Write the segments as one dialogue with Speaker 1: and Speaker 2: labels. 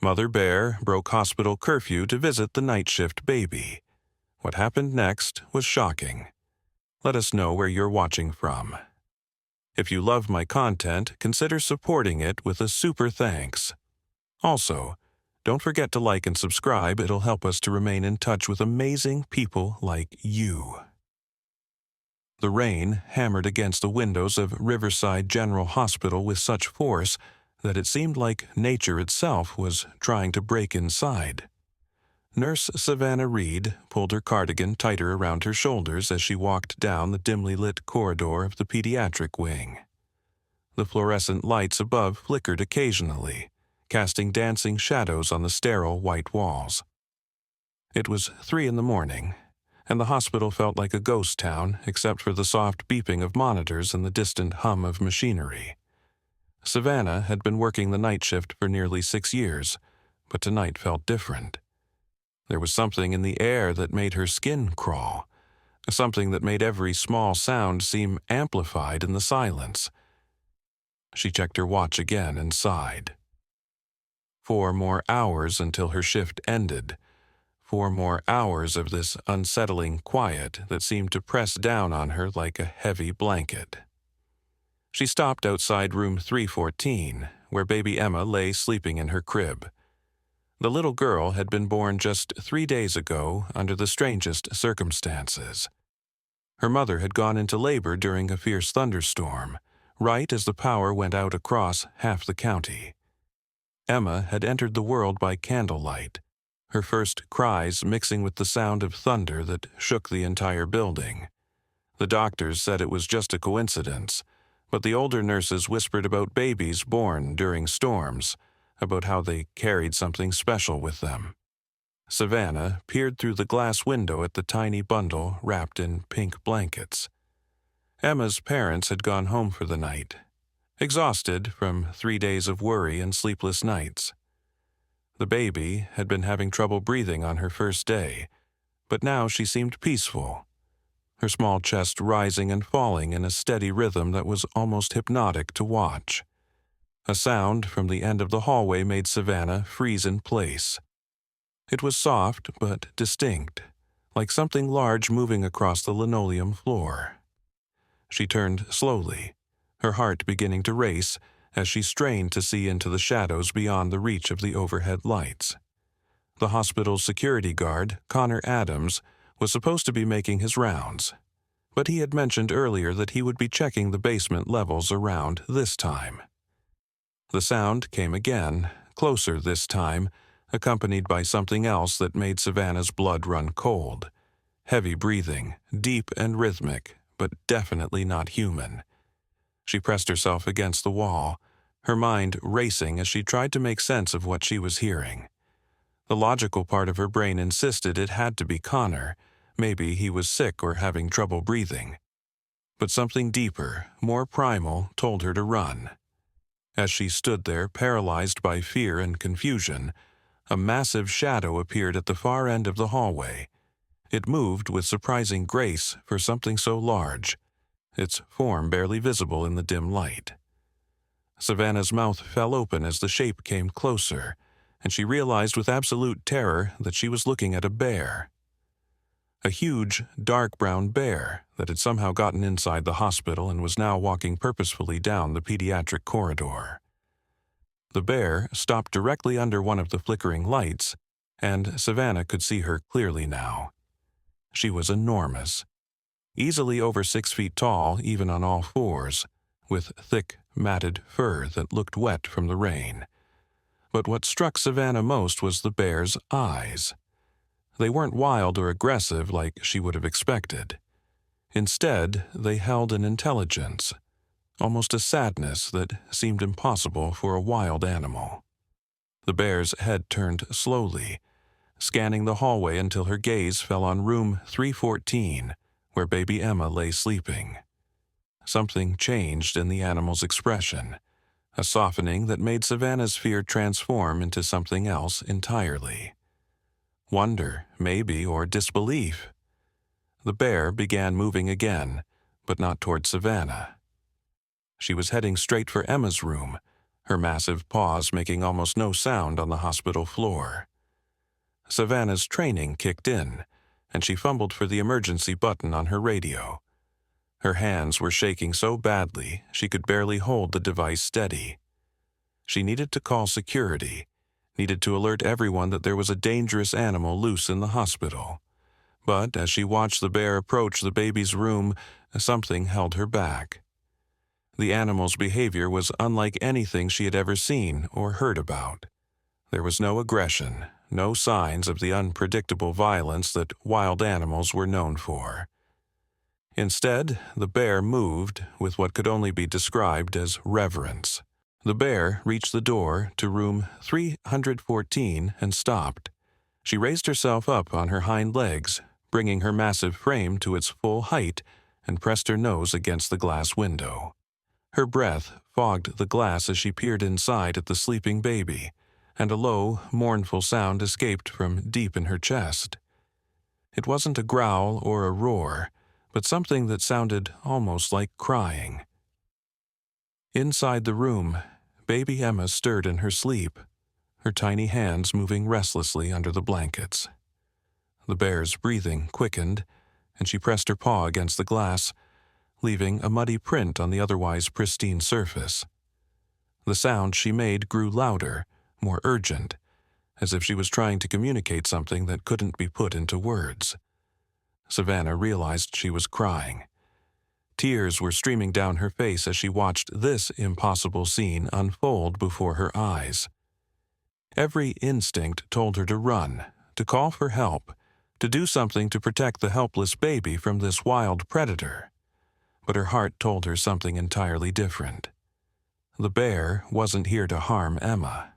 Speaker 1: Mother Bear broke hospital curfew to visit the night shift baby. What happened next was shocking. Let us know where you're watching from. If you love my content, consider supporting it with a super thanks. Also, don't forget to like and subscribe. It'll help us to remain in touch with amazing people like you. The rain hammered against the windows of Riverside General Hospital with such force that it seemed like nature itself was trying to break inside. Nurse Savannah Reed pulled her cardigan tighter around her shoulders as she walked down the dimly lit corridor of the pediatric wing. The fluorescent lights above flickered occasionally, casting dancing shadows on the sterile white walls. It was 3 a.m, and the hospital felt like a ghost town except for the soft beeping of monitors and the distant hum of machinery. Savannah had been working the night shift for nearly 6 years, but tonight felt different. There was something in the air that made her skin crawl, something that made every small sound seem amplified in the silence. She checked her watch again and sighed. 4 more hours until her shift ended. 4 more hours of this unsettling quiet that seemed to press down on her like a heavy blanket. She stopped outside room 314, where baby Emma lay sleeping in her crib. The little girl had been born just 3 days ago under the strangest circumstances. Her mother had gone into labor during a fierce thunderstorm, right as the power went out across half the county. Emma had entered the world by candlelight, her first cries mixing with the sound of thunder that shook the entire building. The doctors said it was just a coincidence, but the older nurses whispered about babies born during storms, about how they carried something special with them. Savannah peered through the glass window at the tiny bundle wrapped in pink blankets. Emma's parents had gone home for the night, exhausted from 3 days of worry and sleepless nights. The baby had been having trouble breathing on her first day, but now she seemed peaceful, her small chest rising and falling in a steady rhythm that was almost hypnotic to watch. A sound from the end of the hallway made Savannah freeze in place. It was soft but distinct, like something large moving across the linoleum floor. She turned slowly, her heart beginning to race as she strained to see into the shadows beyond the reach of the overhead lights. The hospital's security guard, Connor Adams, was supposed to be making his rounds, but he had mentioned earlier that he would be checking the basement levels around this time. The sound came again, closer this time, accompanied by something else that made Savannah's blood run cold. Heavy breathing, deep and rhythmic, but definitely not human. She pressed herself against the wall, her mind racing as she tried to make sense of what she was hearing. The logical part of her brain insisted it had to be Connor. Maybe he was sick or having trouble breathing. But something deeper, more primal, told her to run. As she stood there, paralyzed by fear and confusion, a massive shadow appeared at the far end of the hallway. It moved with surprising grace for something so large, its form barely visible in the dim light. Savannah's mouth fell open as the shape came closer, and she realized with absolute terror that she was looking at a bear. A huge, dark brown bear that had somehow gotten inside the hospital and was now walking purposefully down the pediatric corridor. The bear stopped directly under one of the flickering lights, and Savannah could see her clearly now. She was enormous, easily over 6 feet tall even on all fours, with thick, matted fur that looked wet from the rain. But what struck Savannah most was the bear's eyes. They weren't wild or aggressive like she would have expected. Instead, they held an intelligence, almost a sadness that seemed impossible for a wild animal. The bear's head turned slowly, scanning the hallway until her gaze fell on room 314, where baby Emma lay sleeping. Something changed in the animal's expression, a softening that made Savannah's fear transform into something else entirely. Wonder, maybe, or disbelief. The bear began moving again, but not toward Savannah. She was heading straight for Emma's room, her massive paws making almost no sound on the hospital floor. Savannah's training kicked in, and she fumbled for the emergency button on her radio. Her hands were shaking so badly she could barely hold the device steady. She needed to call security, needed to alert everyone that there was a dangerous animal loose in the hospital. But as she watched the bear approach the baby's room, something held her back. The animal's behavior was unlike anything she had ever seen or heard about. There was no aggression, no signs of the unpredictable violence that wild animals were known for. Instead, the bear moved with what could only be described as reverence. The bear reached the door to room 314 and stopped. She raised herself up on her hind legs, bringing her massive frame to its full height, and pressed her nose against the glass window. Her breath fogged the glass as she peered inside at the sleeping baby, and a low, mournful sound escaped from deep in her chest. It wasn't a growl or a roar, but something that sounded almost like crying. Inside the room, baby Emma stirred in her sleep, her tiny hands moving restlessly under the blankets. The bear's breathing quickened, and she pressed her paw against the glass, leaving a muddy print on the otherwise pristine surface. The sound she made grew louder, more urgent, as if she was trying to communicate something that couldn't be put into words. Savannah realized she was crying. Tears were streaming down her face as she watched this impossible scene unfold before her eyes. Every instinct told her to run, to call for help, to do something to protect the helpless baby from this wild predator. But her heart told her something entirely different. The bear wasn't here to harm Emma.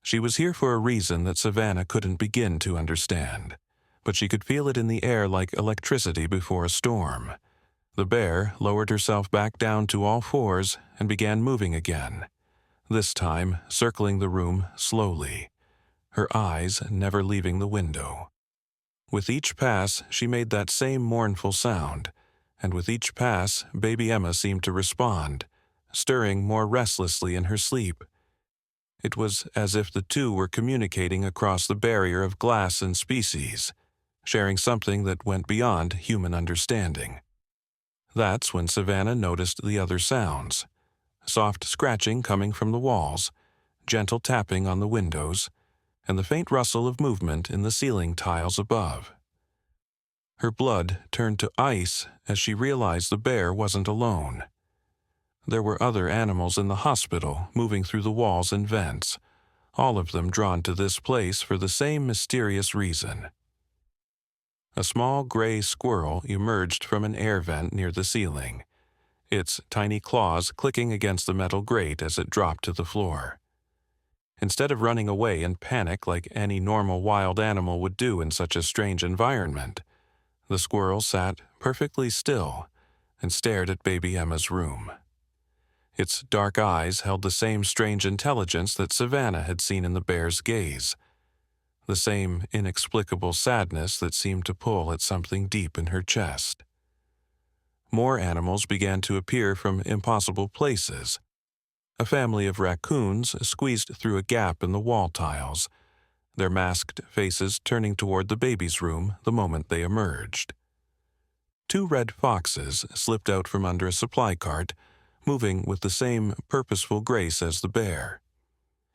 Speaker 1: She was here for a reason that Savannah couldn't begin to understand, but she could feel it in the air like electricity before a storm. The bear lowered herself back down to all fours and began moving again, this time circling the room slowly, her eyes never leaving the window. With each pass, she made that same mournful sound, and with each pass, baby Emma seemed to respond, stirring more restlessly in her sleep. It was as if the two were communicating across the barrier of glass and species, sharing something that went beyond human understanding. That's when Savannah noticed the other sounds: soft scratching coming from the walls, gentle tapping on the windows, and the faint rustle of movement in the ceiling tiles above. Her blood turned to ice as she realized the bear wasn't alone. There were other animals in the hospital moving through the walls and vents, all of them drawn to this place for the same mysterious reason. A small gray squirrel emerged from an air vent near the ceiling, its tiny claws clicking against the metal grate as it dropped to the floor. Instead of running away in panic like any normal wild animal would do in such a strange environment, the squirrel sat perfectly still and stared at baby Emma's room. Its dark eyes held the same strange intelligence that Savannah had seen in the bear's gaze, the same inexplicable sadness that seemed to pull at something deep in her chest. More animals began to appear from impossible places. A family of raccoons squeezed through a gap in the wall tiles, their masked faces turning toward the baby's room the moment they emerged. 2 red foxes slipped out from under a supply cart, moving with the same purposeful grace as the bear.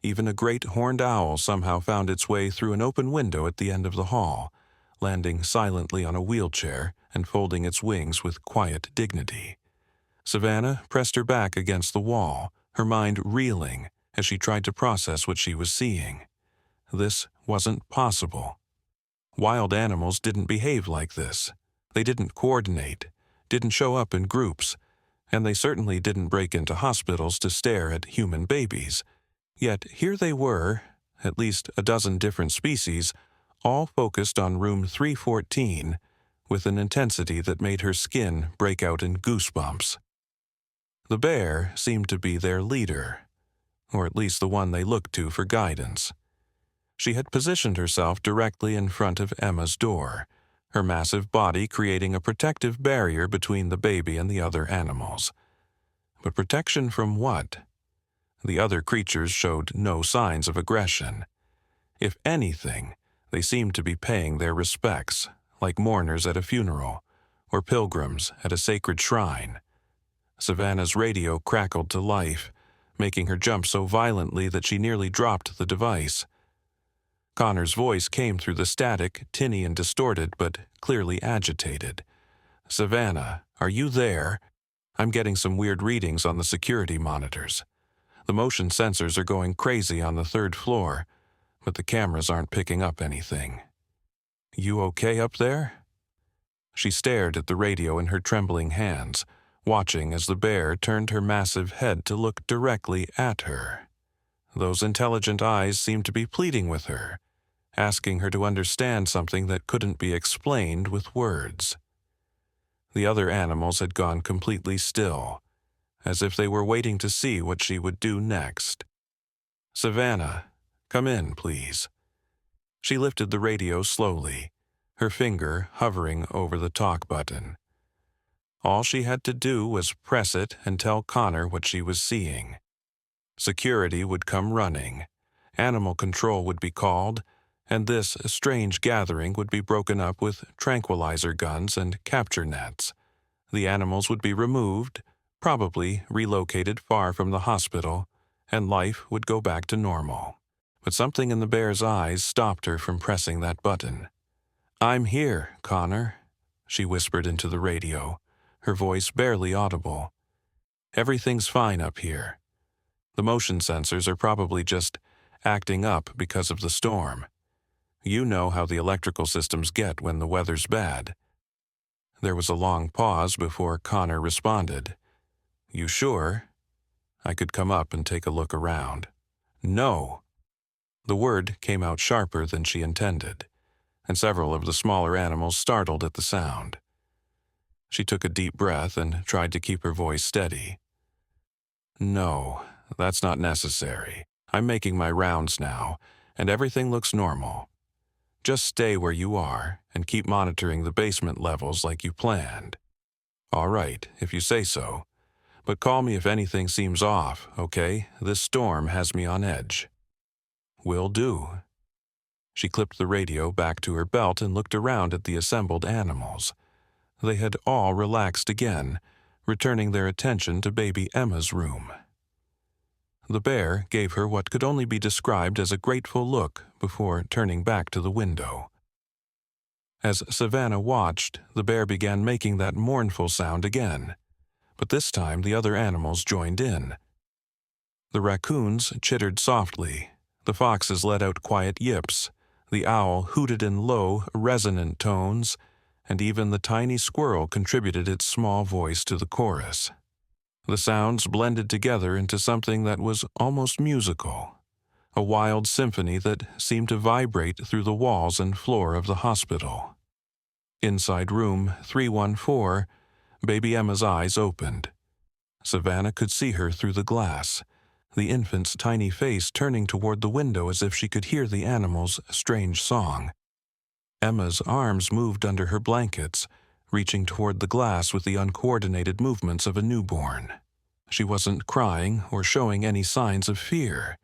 Speaker 1: Even a great horned owl somehow found its way through an open window at the end of the hall, landing silently on a wheelchair and folding its wings with quiet dignity. Savannah pressed her back against the wall, her mind reeling as she tried to process what she was seeing. This wasn't possible. Wild animals didn't behave like this. They didn't coordinate, didn't show up in groups, and they certainly didn't break into hospitals to stare at human babies. Yet here they were, at least a dozen different species, all focused on room 314, with an intensity that made her skin break out in goosebumps. The bear seemed to be their leader, or at least the one they looked to for guidance. She had positioned herself directly in front of Emma's door, her massive body creating a protective barrier between the baby and the other animals. But protection from what? The other creatures showed no signs of aggression. If anything, they seemed to be paying their respects, like mourners at a funeral, or pilgrims at a sacred shrine. Savannah's radio crackled to life, making her jump so violently that she nearly dropped the device. Connor's voice came through the static, tinny and distorted, but clearly agitated. "Savannah, are you there? I'm getting some weird readings on the security monitors. The motion sensors are going crazy on the 3rd floor, but the cameras aren't picking up anything. You okay up there?" She stared at the radio in her trembling hands, watching as the bear turned her massive head to look directly at her. Those intelligent eyes seemed to be pleading with her, asking her to understand something that couldn't be explained with words. The other animals had gone completely still, as if they were waiting to see what she would do next. "Savannah, come in, please." She lifted the radio slowly, her finger hovering over the talk button. All she had to do was press it and tell Connor what she was seeing. Security would come running, animal control would be called, and this strange gathering would be broken up with tranquilizer guns and capture nets. The animals would be removed, probably relocated far from the hospital, and life would go back to normal. But something in the bear's eyes stopped her from pressing that button. "I'm here, Connor," she whispered into the radio, her voice barely audible. "Everything's fine up here. The motion sensors are probably just acting up because of the storm. You know how the electrical systems get when the weather's bad." There was a long pause before Connor responded. "You sure? I could come up and take a look around." "No." The word came out sharper than she intended, and several of the smaller animals startled at the sound. She took a deep breath and tried to keep her voice steady. "No, that's not necessary. I'm making my rounds now, and everything looks normal. Just stay where you are and keep monitoring the basement levels like you planned." "All right, if you say so. But call me if anything seems off, okay? This storm has me on edge." "Will do." She clipped the radio back to her belt and looked around at the assembled animals. They had all relaxed again, returning their attention to baby Emma's room. The bear gave her what could only be described as a grateful look before turning back to the window. As Savannah watched, the bear began making that mournful sound again, but this time the other animals joined in. The raccoons chittered softly, the foxes let out quiet yips, the owl hooted in low, resonant tones, and even the tiny squirrel contributed its small voice to the chorus. The sounds blended together into something that was almost musical, a wild symphony that seemed to vibrate through the walls and floor of the hospital. Inside room 314, baby Emma's eyes opened. Savannah could see her through the glass, the infant's tiny face turning toward the window as if she could hear the animal's strange song. Emma's arms moved under her blankets, reaching toward the glass with the uncoordinated movements of a newborn. She wasn't crying or showing any signs of fear.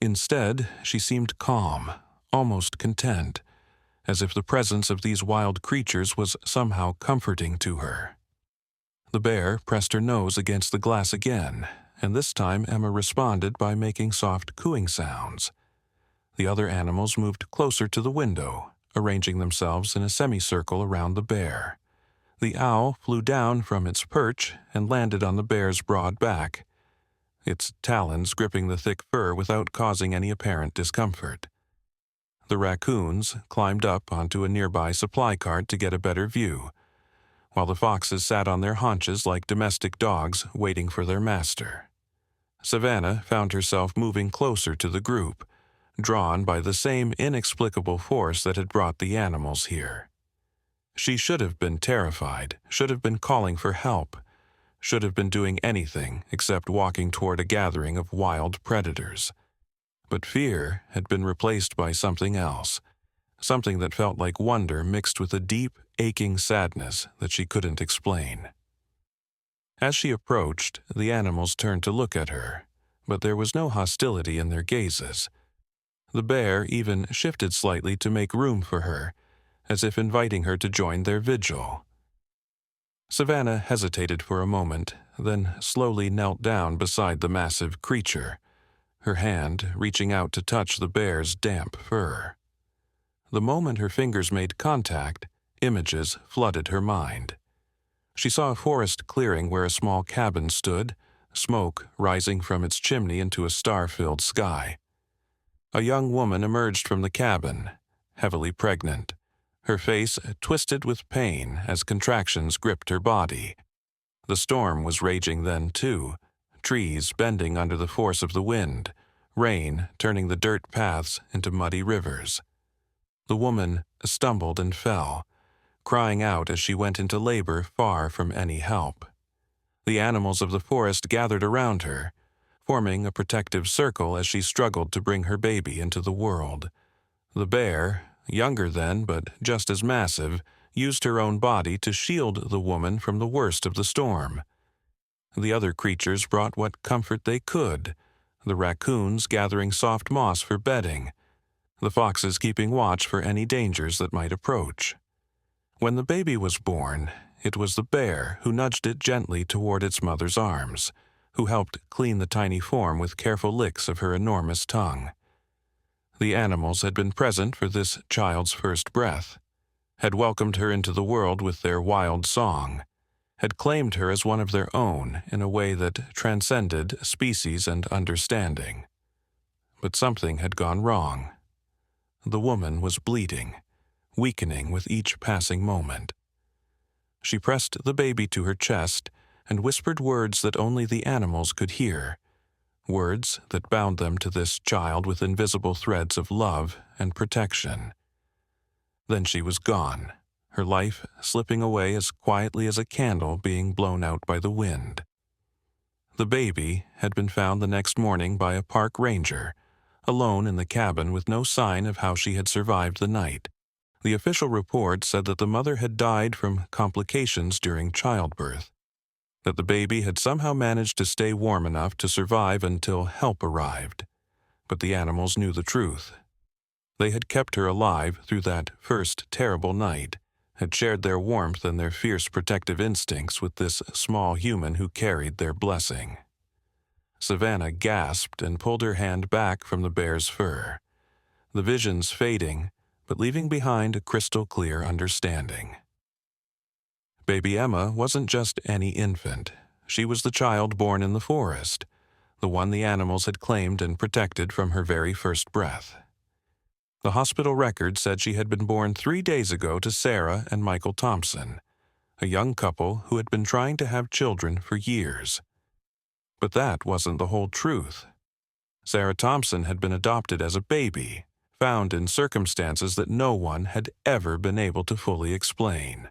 Speaker 1: Instead, she seemed calm, almost content, as if the presence of these wild creatures was somehow comforting to her. The bear pressed her nose against the glass again, and this time Emma responded by making soft cooing sounds. The other animals moved closer to the window, arranging themselves in a semicircle around the bear. The owl flew down from its perch and landed on the bear's broad back, its talons gripping the thick fur without causing any apparent discomfort. The raccoons climbed up onto a nearby supply cart to get a better view, while the foxes sat on their haunches like domestic dogs waiting for their master. Savannah found herself moving closer to the group, drawn by the same inexplicable force that had brought the animals here. She should have been terrified, should have been calling for help, should have been doing anything except walking toward a gathering of wild predators. But fear had been replaced by something else, something that felt like wonder mixed with a deep, aching sadness that she couldn't explain. As she approached, the animals turned to look at her, but there was no hostility in their gazes. The bear even shifted slightly to make room for her, as if inviting her to join their vigil. Savannah hesitated for a moment, then slowly knelt down beside the massive creature, her hand reaching out to touch the bear's damp fur. The moment her fingers made contact, images flooded her mind. She saw a forest clearing where a small cabin stood, smoke rising from its chimney into a star-filled sky. A young woman emerged from the cabin, heavily pregnant, her face twisted with pain as contractions gripped her body. The storm was raging then, too, trees bending under the force of the wind, rain turning the dirt paths into muddy rivers. The woman stumbled and fell, crying out as she went into labor far from any help. The animals of the forest gathered around her, forming a protective circle as she struggled to bring her baby into the world. The bear, younger then but just as massive, used her own body to shield the woman from the worst of the storm. The other creatures brought what comfort they could, the raccoons gathering soft moss for bedding, the foxes keeping watch for any dangers that might approach. When the baby was born, it was the bear who nudged it gently toward its mother's arms, who helped clean the tiny form with careful licks of her enormous tongue. The animals had been present for this child's first breath, had welcomed her into the world with their wild song, had claimed her as one of their own in a way that transcended species and understanding. But something had gone wrong. The woman was bleeding, weakening with each passing moment. She pressed the baby to her chest and whispered words that only the animals could hear, words that bound them to this child with invisible threads of love and protection. Then she was gone, her life slipping away as quietly as a candle being blown out by the wind. The baby had been found the next morning by a park ranger, alone in the cabin with no sign of how she had survived the night. The official report said that the mother had died from complications during childbirth, that the baby had somehow managed to stay warm enough to survive until help arrived. But the animals knew the truth. They had kept her alive through that first terrible night, had shared their warmth and their fierce protective instincts with this small human who carried their blessing. Savannah gasped and pulled her hand back from the bear's fur, the visions fading, but leaving behind a crystal-clear understanding. Baby Emma wasn't just any infant. She was the child born in the forest, the one the animals had claimed and protected from her very first breath. The hospital record said she had been born 3 days ago to Sarah and Michael Thompson, a young couple who had been trying to have children for years. But that wasn't the whole truth. Sarah Thompson had been adopted as a baby, found in circumstances that no one had ever been able to fully explain.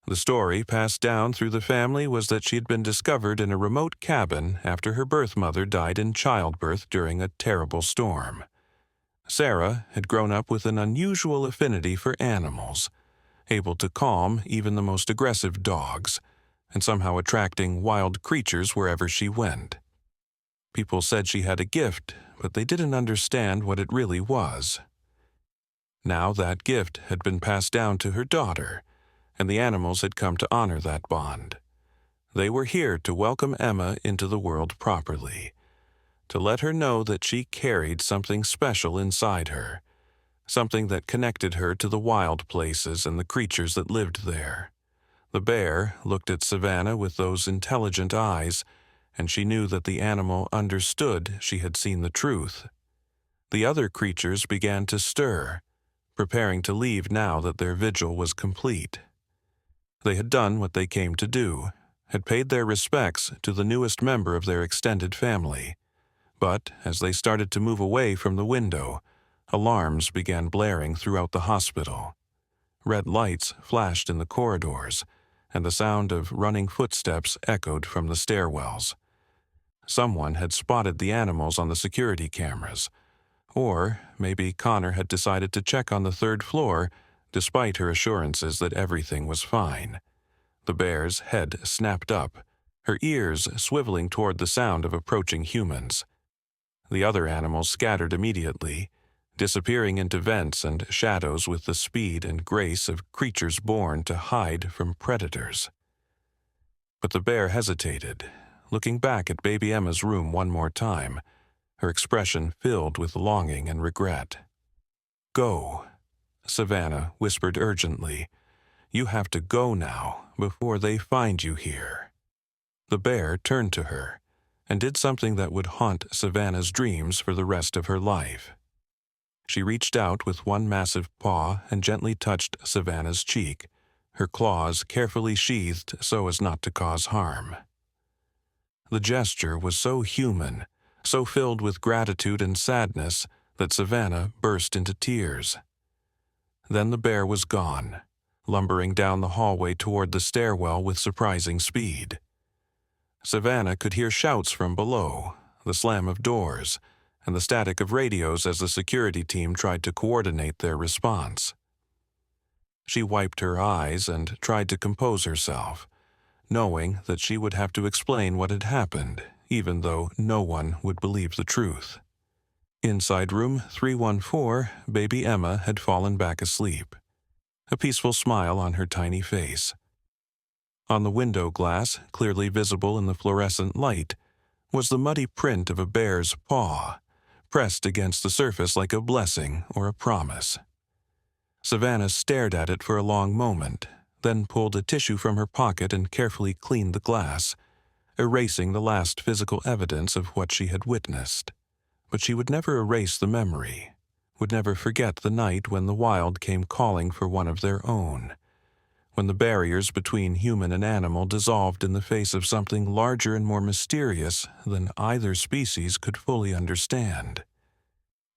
Speaker 1: The story passed down through the family was that she had been discovered in a remote cabin after her birth mother died in childbirth during a terrible storm. Sarah had grown up with an unusual affinity for animals, able to calm even the most aggressive dogs, and somehow attracting wild creatures wherever she went. People said she had a gift, but they didn't understand what it really was. Now that gift had been passed down to her daughter, and the animals had come to honor that bond. They were here to welcome Emma into the world properly, to let her know that she carried something special inside her, something that connected her to the wild places and the creatures that lived there. The bear looked at Savannah with those intelligent eyes, and she knew that the animal understood she had seen the truth. The other creatures began to stir, preparing to leave now that their vigil was complete. They had done what they came to do, had paid their respects to the newest member of their extended family. But as they started to move away from the window, alarms began blaring throughout the hospital. Red lights flashed in the corridors, and the sound of running footsteps echoed from the stairwells. Someone had spotted the animals on the security cameras, or maybe Connor had decided to check on the 3rd floor despite her assurances that everything was fine. The bear's head snapped up, her ears swiveling toward the sound of approaching humans. The other animals scattered immediately, disappearing into vents and shadows with the speed and grace of creatures born to hide from predators. But the bear hesitated, looking back at baby Emma's room one more time, her expression filled with longing and regret. "Go," Savannah whispered urgently. "You have to go now, before they find you here." The bear turned to her, and did something that would haunt Savannah's dreams for the rest of her life. She reached out with one massive paw and gently touched Savannah's cheek, her claws carefully sheathed so as not to cause harm. The gesture was so human, so filled with gratitude and sadness, that Savannah burst into tears. Then the bear was gone, lumbering down the hallway toward the stairwell with surprising speed. Savannah could hear shouts from below, the slam of doors, and the static of radios as the security team tried to coordinate their response. She wiped her eyes and tried to compose herself, knowing that she would have to explain what had happened, even though no one would believe the truth. Inside room 314, baby Emma had fallen back asleep, a peaceful smile on her tiny face. On the window glass, clearly visible in the fluorescent light, was the muddy print of a bear's paw, pressed against the surface like a blessing or a promise. Savannah stared at it for a long moment, then pulled a tissue from her pocket and carefully cleaned the glass, erasing the last physical evidence of what she had witnessed. But she would never erase the memory, would never forget the night when the wild came calling for one of their own, when the barriers between human and animal dissolved in the face of something larger and more mysterious than either species could fully understand.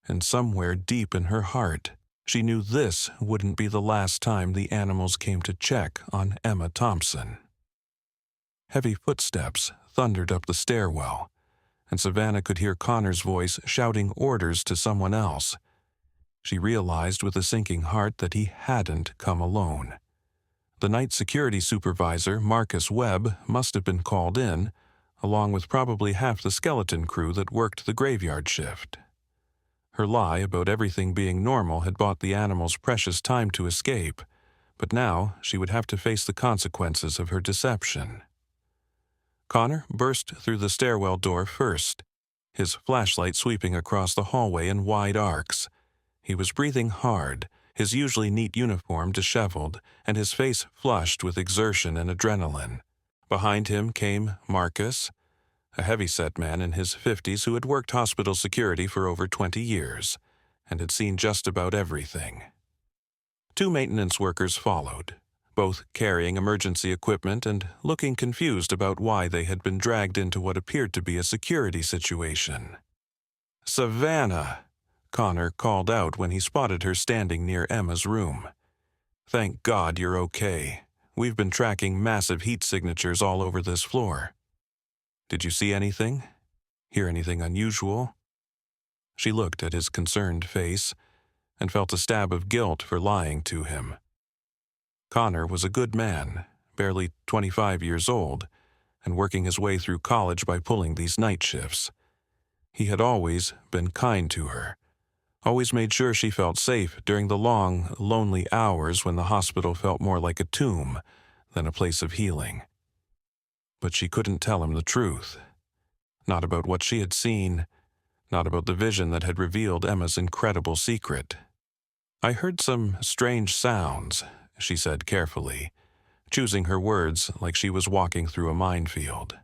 Speaker 1: And somewhere deep in her heart, she knew this wouldn't be the last time the animals came to check on Emma Thompson. Heavy footsteps thundered up the stairwell, and Savannah could hear Connor's voice shouting orders to someone else. She realized with a sinking heart that he hadn't come alone. The night security supervisor, Marcus Webb, must have been called in, along with probably half the skeleton crew that worked the graveyard shift. Her lie about everything being normal had bought the animals precious time to escape, but now she would have to face the consequences of her deception. Connor burst through the stairwell door first, his flashlight sweeping across the hallway in wide arcs. He was breathing hard, his usually neat uniform disheveled, and his face flushed with exertion and adrenaline. Behind him came Marcus, a heavy-set man in his 50s who had worked hospital security for over 20 years and had seen just about everything. 2 maintenance workers followed, both carrying emergency equipment and looking confused about why they had been dragged into what appeared to be a security situation. "Savannah!" Connor called out when he spotted her standing near Emma's room. "Thank God you're okay. We've been tracking massive heat signatures all over this floor. Did you see anything? Hear anything unusual?" She looked at his concerned face and felt a stab of guilt for lying to him. Connor was a good man, barely 25 years old, and working his way through college by pulling these night shifts. He had always been kind to her, always made sure she felt safe during the long, lonely hours when the hospital felt more like a tomb than a place of healing. But she couldn't tell him the truth. Not about what she had seen, not about the vision that had revealed Emma's incredible secret. "I heard some strange sounds," she said carefully, choosing her words like she was walking through a minefield.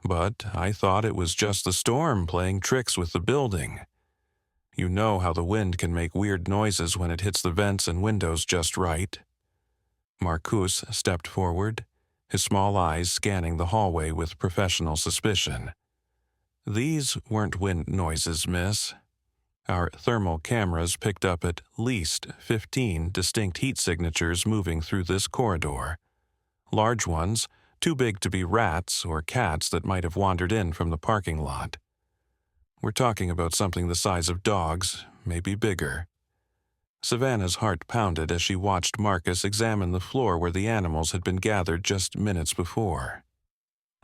Speaker 1: "But I thought it was just the storm playing tricks with the building. You know how the wind can make weird noises when it hits the vents and windows just right." Marcus stepped forward, his small eyes scanning the hallway with professional suspicion. "These weren't wind noises, miss. Our thermal cameras picked up at least 15 distinct heat signatures moving through this corridor. Large ones, too big to be rats or cats that might have wandered in from the parking lot. We're talking about something the size of dogs, maybe bigger." Savannah's heart pounded as she watched Marcus examine the floor where the animals had been gathered just minutes before.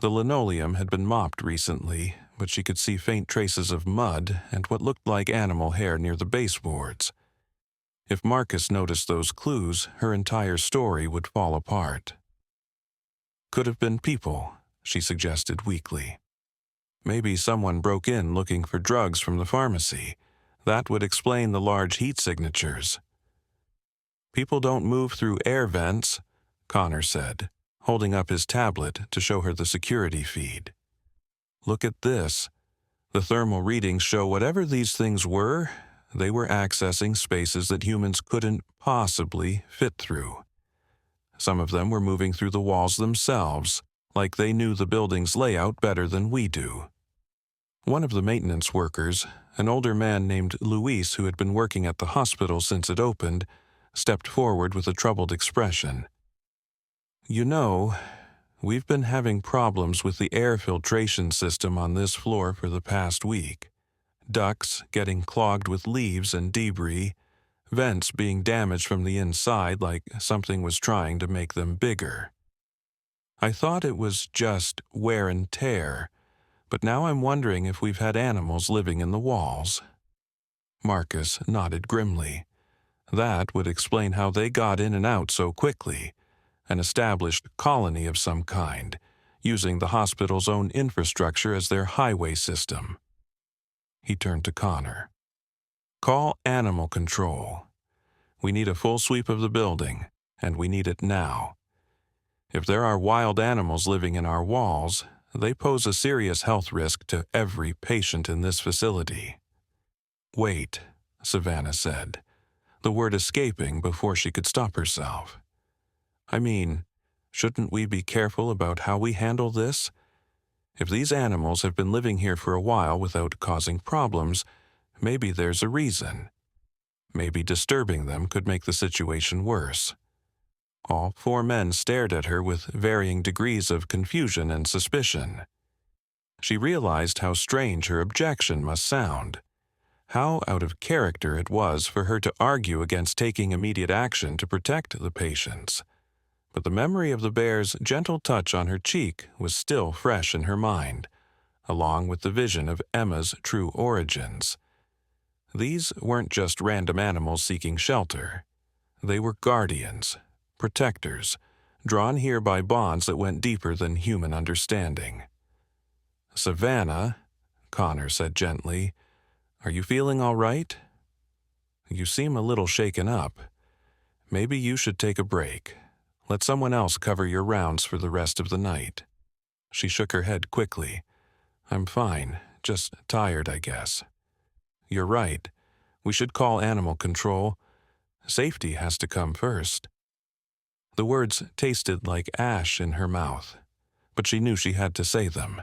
Speaker 1: The linoleum had been mopped recently, but she could see faint traces of mud and what looked like animal hair near the baseboards. If Marcus noticed those clues, her entire story would fall apart. Could have been people, she suggested weakly. Maybe someone broke in looking for drugs from the pharmacy. That would explain the large heat signatures. People don't move through air vents, Connor said, holding up his tablet to show her the security feed. Look at this. The thermal readings show whatever these things were, they were accessing spaces that humans couldn't possibly fit through. Some of them were moving through the walls themselves, like they knew the building's layout better than we do. One of the maintenance workers, an older man named Luis who had been working at the hospital since it opened, stepped forward with a troubled expression. You know, we've been having problems with the air filtration system on this floor for the past week. Ducts getting clogged with leaves and debris, vents being damaged from the inside like something was trying to make them bigger. I thought it was just wear and tear, but now I'm wondering if we've had animals living in the walls. Marcus nodded grimly. That would explain how they got in and out so quickly, an established colony of some kind, using the hospital's own infrastructure as their highway system. He turned to Connor. Call animal control. We need a full sweep of the building, and we need it now. If there are wild animals living in our walls, they pose a serious health risk to every patient in this facility. Wait, Savannah said, the word escaping before she could stop herself. I mean, shouldn't we be careful about how we handle this? If these animals have been living here for a while without causing problems, maybe there's a reason. Maybe disturbing them could make the situation worse. All four men stared at her with varying degrees of confusion and suspicion. She realized how strange her objection must sound. How out of character it was for her to argue against taking immediate action to protect the patients. But the memory of the bear's gentle touch on her cheek was still fresh in her mind, along with the vision of Emma's true origins. These weren't just random animals seeking shelter. They were guardians, protectors, drawn here by bonds that went deeper than human understanding. Savannah, Connor said gently, are you feeling all right? You seem a little shaken up. Maybe you should take a break. Let someone else cover your rounds for the rest of the night. She shook her head quickly. I'm fine, just tired, I guess. You're right. We should call animal control. Safety has to come first. The words tasted like ash in her mouth, but she knew she had to say them.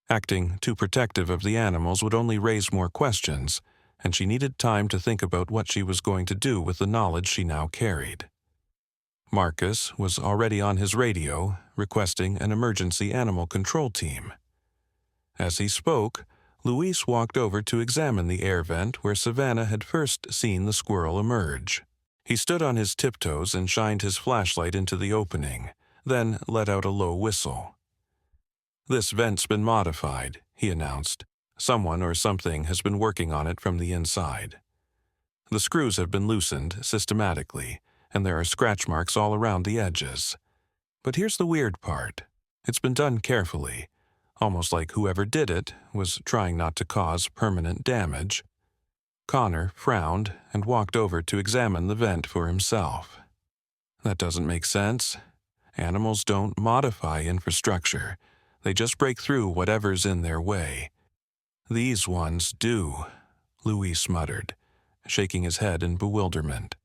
Speaker 1: Acting too protective of the animals would only raise more questions, and she needed time to think about what she was going to do with the knowledge she now carried. Marcus was already on his radio, requesting an emergency animal control team. As he spoke, Luis walked over to examine the air vent where Savannah had first seen the squirrel emerge. He stood on his tiptoes and shined his flashlight into the opening, then let out a low whistle. This vent's been modified, he announced. Someone or something has been working on it from the inside. The screws have been loosened systematically, and there are scratch marks all around the edges. But here's the weird part. It's been done carefully, almost like whoever did it was trying not to cause permanent damage. Connor frowned and walked over to examine the vent for himself. That doesn't make sense. Animals don't modify infrastructure. They just break through whatever's in their way. These ones do, Luis muttered, shaking his head in bewilderment.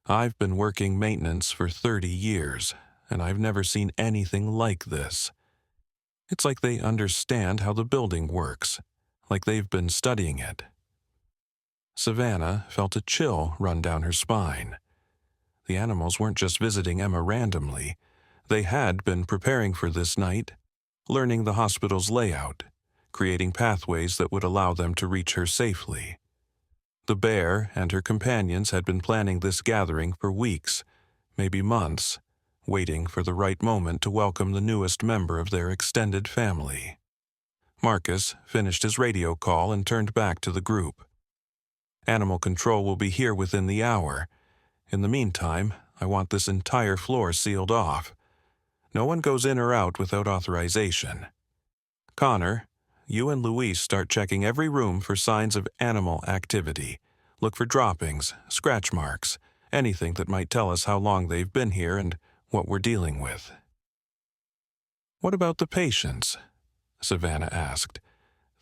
Speaker 1: I've been working maintenance for 30 years, and I've never seen anything like this. It's like they understand how the building works, like they've been studying it. Savannah felt a chill run down her spine. The animals weren't just visiting Emma randomly. They had been preparing for this night, learning the hospital's layout, creating pathways that would allow them to reach her safely. The bear and her companions had been planning this gathering for weeks, maybe months, waiting for the right moment to welcome the newest member of their extended family. Marcus finished his radio call and turned back to the group. Animal control will be here within the hour. In the meantime, I want this entire floor sealed off. No one goes in or out without authorization. Connor, you and Luis start checking every room for signs of animal activity. Look for droppings, scratch marks, anything that might tell us how long they've been here and what we're dealing with. What about the patients? Savannah asked,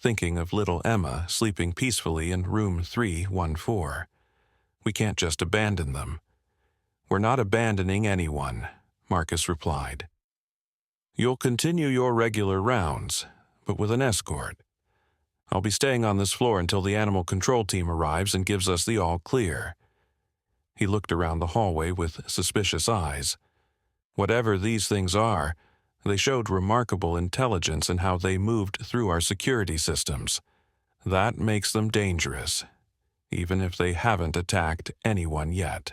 Speaker 1: thinking of little Emma sleeping peacefully in room 314. We can't just abandon them. We're not abandoning anyone, Marcus replied. You'll continue your regular rounds, but with an escort. I'll be staying on this floor until the animal control team arrives and gives us the all clear. He looked around the hallway with suspicious eyes. Whatever these things are, they showed remarkable intelligence in how they moved through our security systems. That makes them dangerous, even if they haven't attacked anyone yet.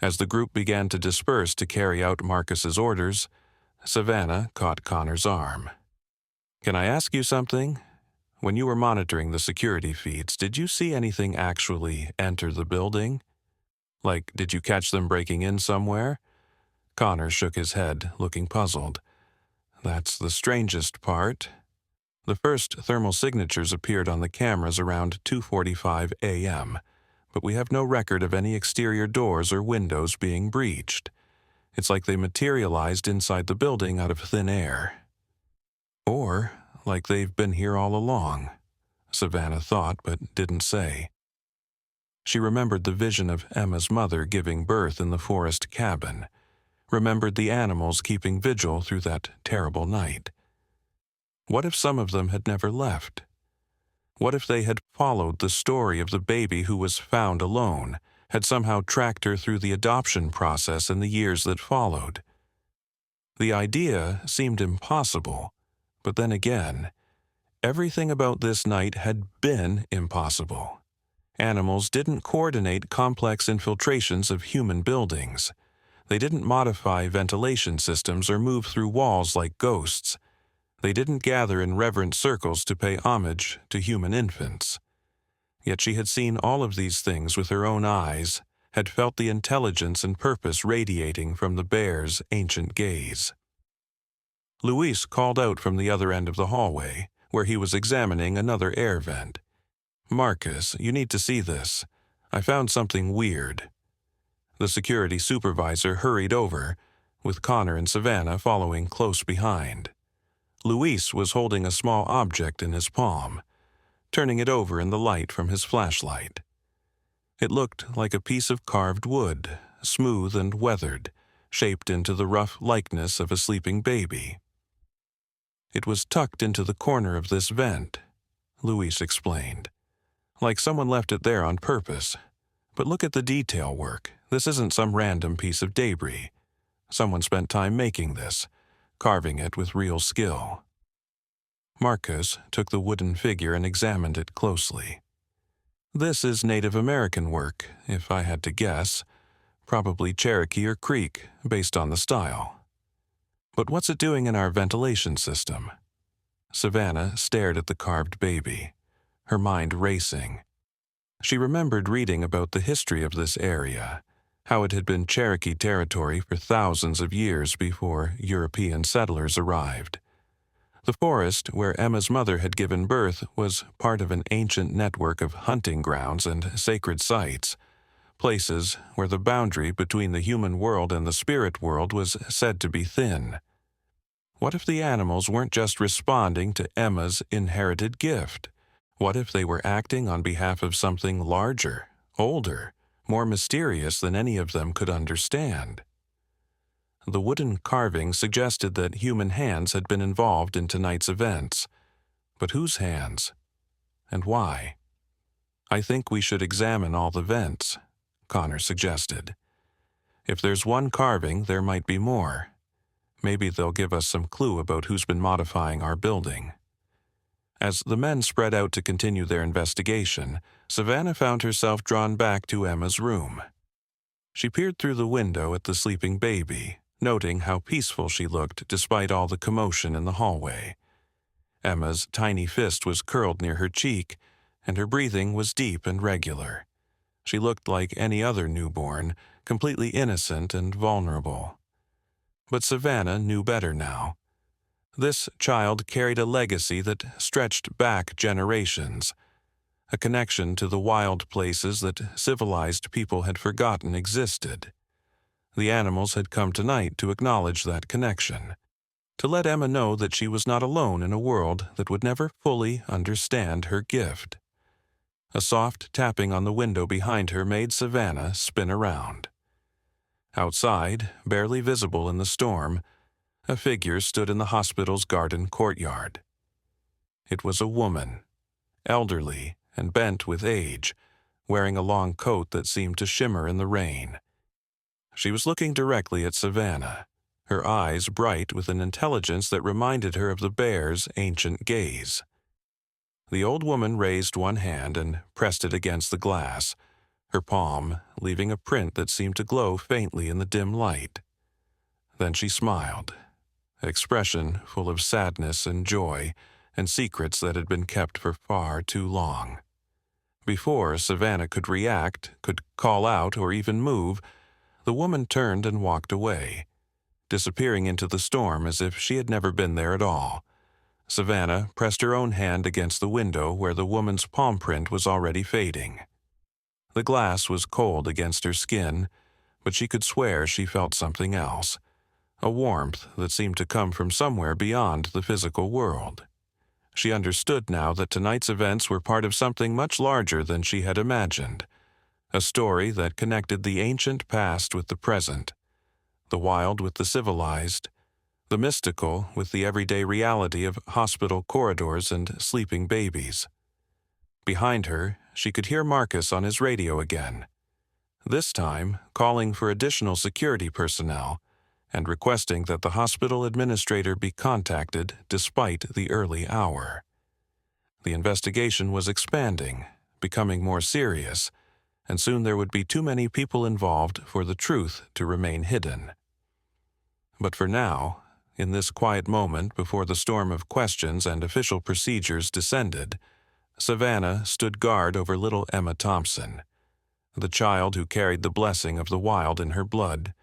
Speaker 1: As the group began to disperse to carry out Marcus's orders, Savannah caught Connor's arm. Can I ask you something? When you were monitoring the security feeds, did you see anything actually enter the building? Like, did you catch them breaking in somewhere? Connor shook his head, looking puzzled. That's the strangest part. The first thermal signatures appeared on the cameras around 2:45 a.m., but we have no record of any exterior doors or windows being breached. It's like they materialized inside the building out of thin air. Or like they've been here all along, Savannah thought but didn't say. She remembered the vision of Emma's mother giving birth in the forest cabin, remembered the animals keeping vigil through that terrible night. What if some of them had never left? What if they had followed the story of the baby who was found alone, had somehow tracked her through the adoption process in the years that followed? The idea seemed impossible, but then again, everything about this night had been impossible. Animals didn't coordinate complex infiltrations of human buildings. They didn't modify ventilation systems or move through walls like ghosts. They didn't gather in reverent circles to pay homage to human infants. Yet she had seen all of these things with her own eyes, had felt the intelligence and purpose radiating from the bear's ancient gaze. Luis called out from the other end of the hallway, where he was examining another air vent. Marcus, you need to see this. I found something weird. The security supervisor hurried over, with Connor and Savannah following close behind. Luis was holding a small object in his palm, turning it over in the light from his flashlight. It looked like a piece of carved wood, smooth and weathered, shaped into the rough likeness of a sleeping baby. It was tucked into the corner of this vent, Luis explained, like someone left it there on purpose. But look at the detail work. This isn't some random piece of debris. Someone spent time making this, carving it with real skill. Marcus took the wooden figure and examined it closely. This is Native American work, if I had to guess, probably Cherokee or Creek, based on the style. But what's it doing in our ventilation system? Savannah stared at the carved baby, her mind racing. She remembered reading about the history of this area, how it had been Cherokee territory for thousands of years before European settlers arrived. The forest where Emma's mother had given birth was part of an ancient network of hunting grounds and sacred sites, places where the boundary between the human world and the spirit world was said to be thin. What if the animals weren't just responding to Emma's inherited gift? What if they were acting on behalf of something larger, older, more mysterious than any of them could understand? The wooden carving suggested that human hands had been involved in tonight's events. But whose hands? And why? I think we should examine all the vents, Connor suggested. If there's one carving, there might be more. Maybe they'll give us some clue about who's been modifying our building. As the men spread out to continue their investigation, Savannah found herself drawn back to Emma's room. She peered through the window at the sleeping baby, noting how peaceful she looked despite all the commotion in the hallway. Emma's tiny fist was curled near her cheek, and her breathing was deep and regular. She looked like any other newborn, completely innocent and vulnerable. But Savannah knew better now. This child carried a legacy that stretched back generations, a connection to the wild places that civilized people had forgotten existed. The animals had come tonight to acknowledge that connection, to let Emma know that she was not alone in a world that would never fully understand her gift. A soft tapping on the window behind her made Savannah spin around. Outside, barely visible in the storm, a figure stood in the hospital's garden courtyard. It was a woman, elderly and bent with age, wearing a long coat that seemed to shimmer in the rain. She was looking directly at Savannah, her eyes bright with an intelligence that reminded her of the bear's ancient gaze. The old woman raised one hand and pressed it against the glass, her palm leaving a print that seemed to glow faintly in the dim light. Then she smiled, an expression full of sadness and joy and secrets that had been kept for far too long. Before Savannah could react, could call out, or even move, the woman turned and walked away, disappearing into the storm as if she had never been there at all. Savannah pressed her own hand against the window where the woman's palm print was already fading. The glass was cold against her skin, but she could swear she felt something else, a warmth that seemed to come from somewhere beyond the physical world. She understood now that tonight's events were part of something much larger than she had imagined, a story that connected the ancient past with the present, the wild with the civilized, the mystical with the everyday reality of hospital corridors and sleeping babies. Behind her, she could hear Marcus on his radio again, this time calling for additional security personnel and requesting that the hospital administrator be contacted despite the early hour. The investigation was expanding, becoming more serious, and soon there would be too many people involved for the truth to remain hidden. But for now, in this quiet moment before the storm of questions and official procedures descended, Savannah stood guard over little Emma Thompson, the child who carried the blessing of the wild in her blood,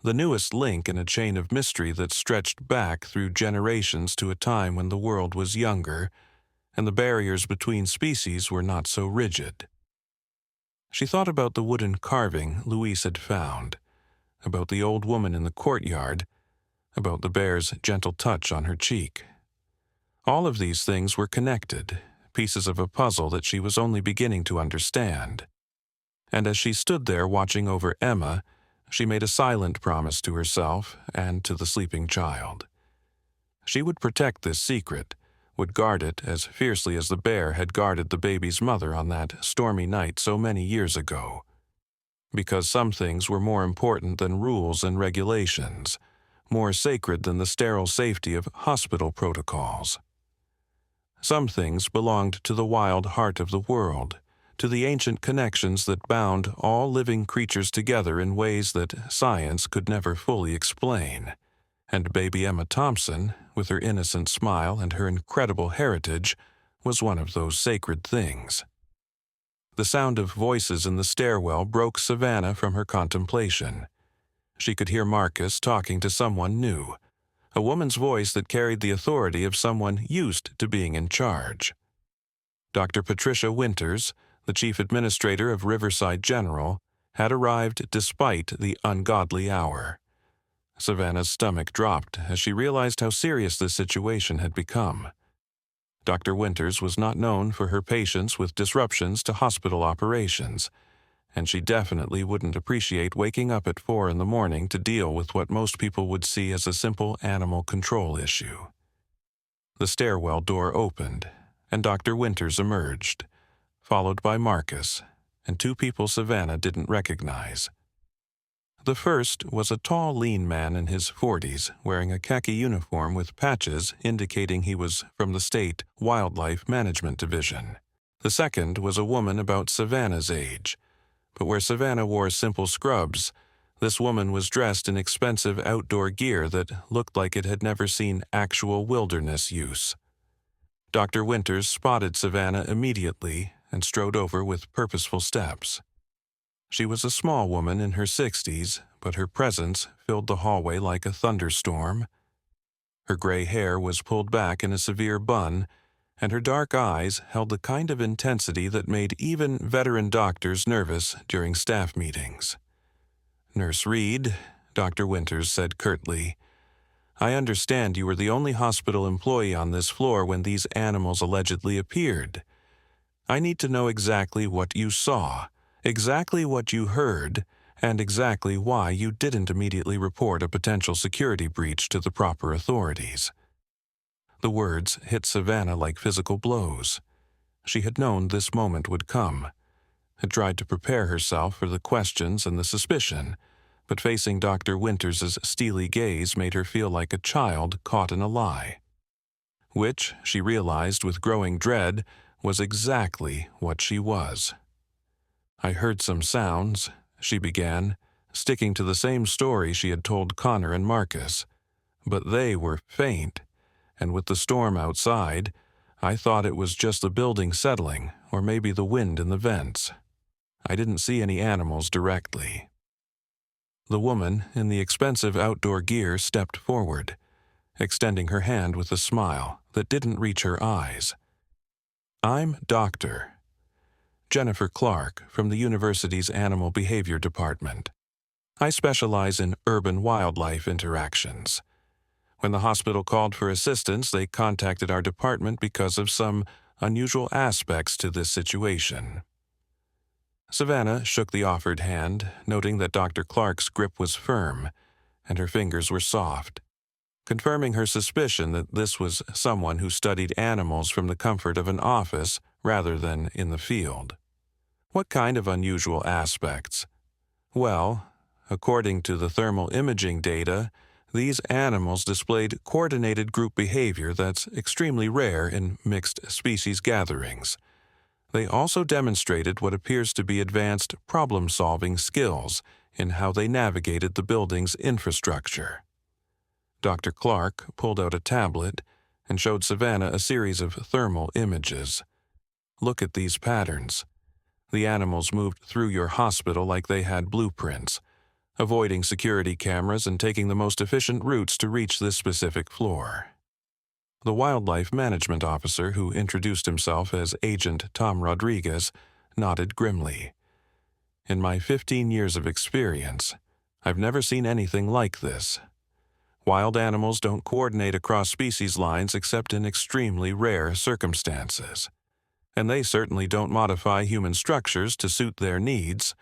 Speaker 1: the newest link in a chain of mystery that stretched back through generations to a time when the world was younger and the barriers between species were not so rigid. She thought about the wooden carving Louise had found, about the old woman in the courtyard, about the bear's gentle touch on her cheek. All of these things were connected, pieces of a puzzle that she was only beginning to understand. And as she stood there watching over Emma, she made a silent promise to herself and to the sleeping child. She would protect this secret, would guard it as fiercely as the bear had guarded the baby's mother on that stormy night so many years ago. Because some things were more important than rules and regulations, more sacred than the sterile safety of hospital protocols. Some things belonged to the wild heart of the world, to the ancient connections that bound all living creatures together in ways that science could never fully explain. And baby Emma Thompson, with her innocent smile and her incredible heritage, was one of those sacred things. The sound of voices in the stairwell broke Savannah from her contemplation. She could hear Marcus talking to someone new, a woman's voice that carried the authority of someone used to being in charge. Dr. Patricia Winters, the chief administrator of Riverside General, had arrived despite the ungodly hour. Savannah's stomach dropped as she realized how serious the situation had become. Dr. Winters was not known for her patience with disruptions to hospital operations, and she definitely wouldn't appreciate waking up at 4 a.m. to deal with what most people would see as a simple animal control issue. The stairwell door opened, and Dr. Winters emerged, followed by Marcus, and two people Savannah didn't recognize. The first was a tall, lean man in his 40s, wearing a khaki uniform with patches indicating he was from the State Wildlife Management Division. The second was a woman about Savannah's age, but where Savannah wore simple scrubs, this woman was dressed in expensive outdoor gear that looked like it had never seen actual wilderness use. Dr. Winters spotted Savannah immediately and strode over with purposeful steps. She was a small woman in her 60s, but her presence filled the hallway like a thunderstorm. Her gray hair was pulled back in a severe bun, and her dark eyes held the kind of intensity that made even veteran doctors nervous during staff meetings. "Nurse Reed," Dr. Winters said curtly, "I understand you were the only hospital employee on this floor when these animals allegedly appeared. I need to know exactly what you saw, exactly what you heard, and exactly why you didn't immediately report a potential security breach to the proper authorities." The words hit Savannah like physical blows. She had known this moment would come, had tried to prepare herself for the questions and the suspicion, but facing Dr. Winters' steely gaze made her feel like a child caught in a lie. Which, she realized with growing dread, was exactly what she was. "I heard some sounds," she began, sticking to the same story she had told Connor and Marcus. "But they were faint, and with the storm outside, I thought it was just the building settling, or maybe the wind in the vents. I didn't see any animals directly." The woman in the expensive outdoor gear stepped forward, extending her hand with a smile that didn't reach her eyes. "I'm Dr. Jennifer Clark from the university's Animal Behavior Department. I specialize in urban wildlife interactions. When the hospital called for assistance, they contacted our department because of some unusual aspects to this situation." Savannah shook the offered hand, noting that Dr. Clark's grip was firm, and her fingers were soft, confirming her suspicion that this was someone who studied animals from the comfort of an office rather than in the field. "What kind of unusual aspects?" "Well, according to the thermal imaging data, these animals displayed coordinated group behavior that's extremely rare in mixed species gatherings. They also demonstrated what appears to be advanced problem-solving skills in how they navigated the building's infrastructure." Dr. Clark pulled out a tablet and showed Savannah a series of thermal images. "Look at these patterns. The animals moved through your hospital like they had blueprints, avoiding security cameras and taking the most efficient routes to reach this specific floor." The wildlife management officer, who introduced himself as Agent Tom Rodriguez, nodded grimly. "In my 15 years of experience, I've never seen anything like this. Wild animals don't coordinate across species lines except in extremely rare circumstances. And they certainly don't modify human structures to suit their needs.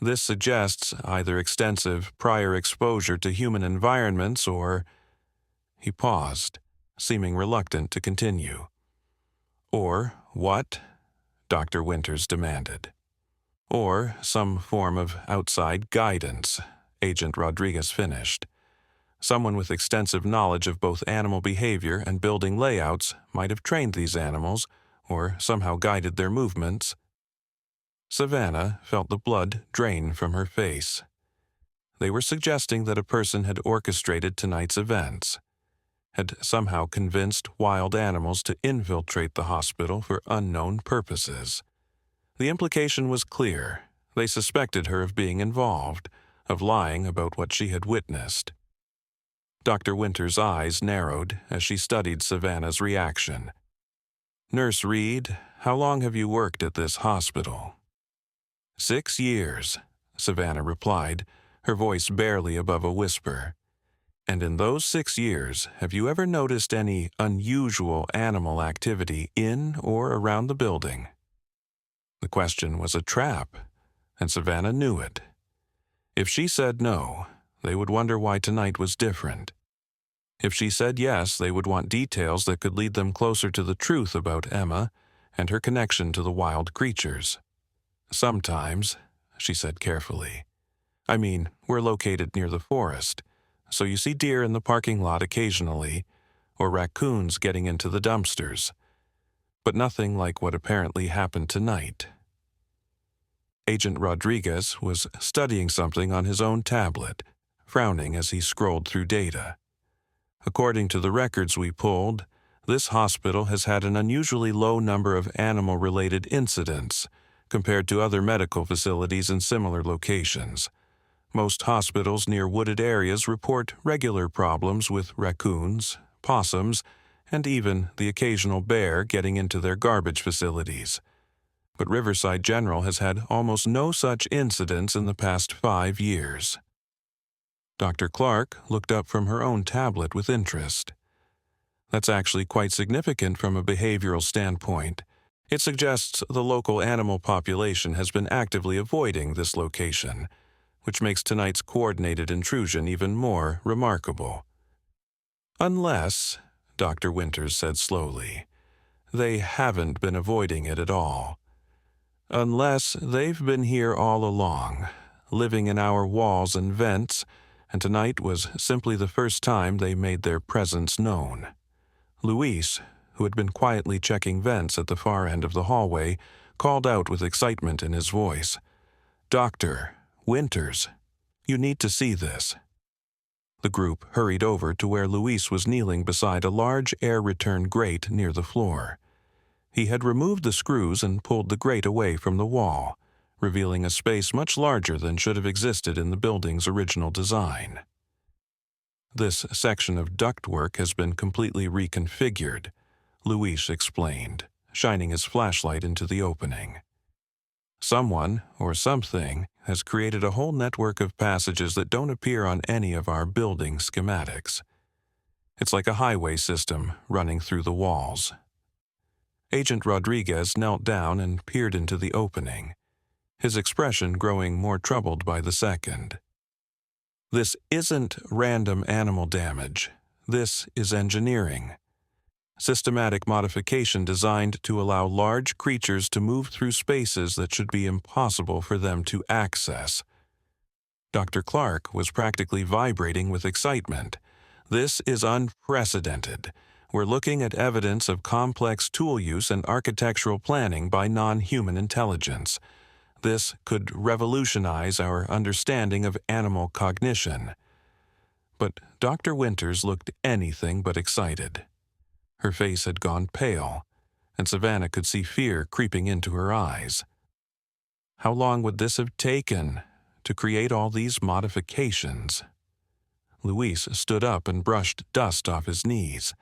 Speaker 1: This suggests either extensive prior exposure to human environments or—" He paused, seeming reluctant to continue. "Or what?" Dr. Winters demanded. "Or some form of outside guidance," Agent Rodriguez finished. "Someone with extensive knowledge of both animal behavior and building layouts might have trained these animals or somehow guided their movements." Savannah felt the blood drain from her face. They were suggesting that a person had orchestrated tonight's events, had somehow convinced wild animals to infiltrate the hospital for unknown purposes. The implication was clear. They suspected her of being involved, of lying about what she had witnessed. Dr. Winters' eyes narrowed as she studied Savannah's reaction. "Nurse Reed, how long have you worked at this hospital?" 6 years, Savannah replied, her voice barely above a whisper. "And in those 6 years, have you ever noticed any unusual animal activity in or around the building?" The question was a trap, and Savannah knew it. If she said no, they would wonder why tonight was different. If she said yes, they would want details that could lead them closer to the truth about Emma and her connection to the wild creatures. "Sometimes," she said carefully. "I mean, we're located near the forest, so you see deer in the parking lot occasionally, or raccoons getting into the dumpsters. But nothing like what apparently happened tonight." Agent Rodriguez was studying something on his own tablet, frowning as he scrolled through data. "According to the records we pulled, This hospital has had an unusually low number of animal-related incidents compared to other medical facilities in similar locations. Most hospitals near wooded areas report regular problems with raccoons, possums, and even the occasional bear getting into their garbage facilities. But Riverside General has had almost no such incidents in the past 5 years. Dr. Clark looked up from her own tablet with interest. That's actually quite significant from a behavioral standpoint. It suggests the local animal population has been actively avoiding this location, which makes tonight's coordinated intrusion even more remarkable. Unless, Dr. Winters said slowly, they haven't been avoiding it at all. Unless they've been here all along, living in our walls and vents, and tonight was simply the first time they made their presence known. Luis, who had been quietly checking vents at the far end of the hallway, called out with excitement in his voice, "Dr. Winters, you need to see this." The group hurried over to where Luis was kneeling beside a large air return grate near the floor. He had removed the screws and pulled the grate away from the wall, revealing a space much larger than should have existed in the building's original design. "This section of ductwork has been completely reconfigured," Luis explained, shining his flashlight into the opening. "Someone, or something, has created a whole network of passages that don't appear on any of our building schematics. It's like a highway system running through the walls." Agent Rodriguez knelt down and peered into the opening, his expression growing more troubled by the second. "This isn't random animal damage. This is engineering. Systematic modification designed to allow large creatures to move through spaces that should be impossible for them to access." Dr. Clark was practically vibrating with excitement. "This is unprecedented. We're looking at evidence of complex tool use and architectural planning by non-human intelligence. This could revolutionize our understanding of animal cognition." But Dr. Winters looked anything but excited. Her face had gone pale, and Savannah could see fear creeping into her eyes. How long would this have taken to create all these modifications? Luis stood up and brushed dust off his knees.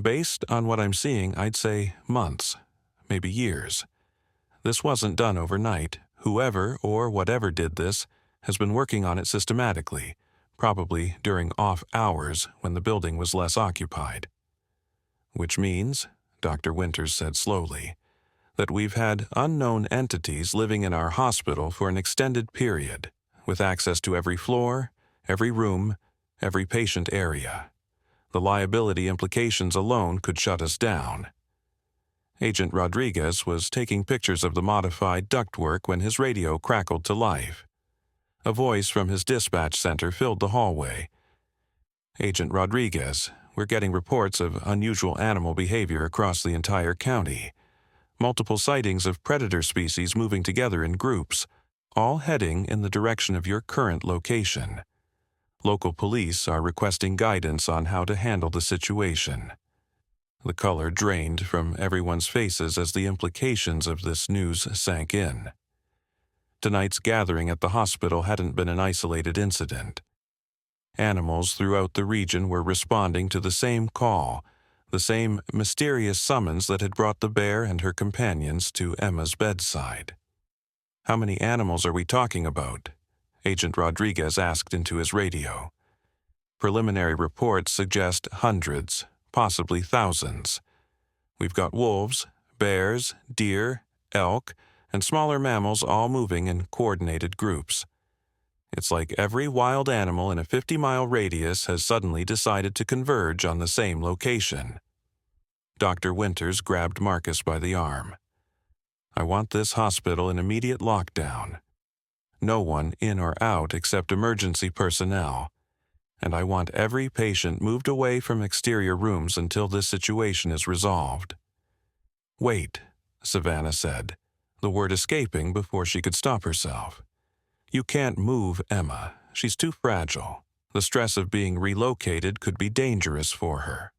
Speaker 1: "Based on what I'm seeing, I'd say months, maybe years. This wasn't done overnight. Whoever or whatever did this has been working on it systematically, probably during off hours when the building was less occupied." "Which means," Dr. Winters said slowly, "that we've had unknown entities living in our hospital for an extended period, with access to every floor, every room, every patient area. The liability implications alone could shut us down." Agent Rodriguez was taking pictures of the modified ductwork when his radio crackled to life. A voice from his dispatch center filled the hallway. "Agent Rodriguez, we're getting reports of unusual animal behavior across the entire county. Multiple sightings of predator species moving together in groups, all heading in the direction of your current location. Local police are requesting guidance on how to handle the situation." The color drained from everyone's faces as the implications of this news sank in. Tonight's gathering at the hospital hadn't been an isolated incident. Animals throughout the region were responding to the same call, the same mysterious summons that had brought the bear and her companions to Emma's bedside. "How many animals are we talking about?" Agent Rodriguez asked into his radio. "Preliminary reports suggest hundreds, possibly thousands. We've got wolves, bears, deer, elk, and smaller mammals all moving in coordinated groups. It's like every wild animal in a 50-mile radius has suddenly decided to converge on the same location." Dr. Winters grabbed Marcus by the arm. "I want this hospital in immediate lockdown. No one in or out except emergency personnel. And I want every patient moved away from exterior rooms until this situation is resolved." "Wait," Savannah said, the word escaping before she could stop herself. "You can't move Emma. She's too fragile. The stress of being relocated could be dangerous for her."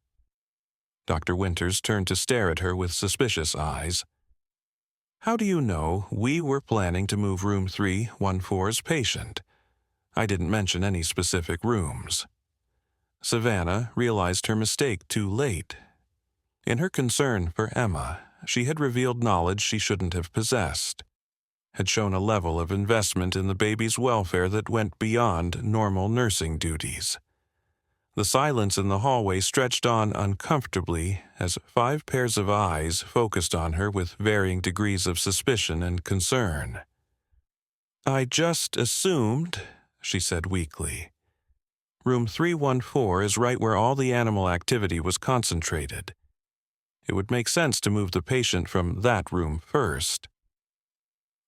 Speaker 1: Dr. Winters turned to stare at her with suspicious eyes. How do you know we were planning to move room 314's patient? I didn't mention any specific rooms. Savannah realized her mistake too late. In her concern for Emma, she had revealed knowledge she shouldn't have possessed, had shown a level of investment in the baby's welfare that went beyond normal nursing duties. The silence in the hallway stretched on uncomfortably as 5 pairs of eyes focused on her with varying degrees of suspicion and concern. I just assumed, she said weakly. Room 314 is right where all the animal activity was concentrated. It would make sense to move the patient from that room first.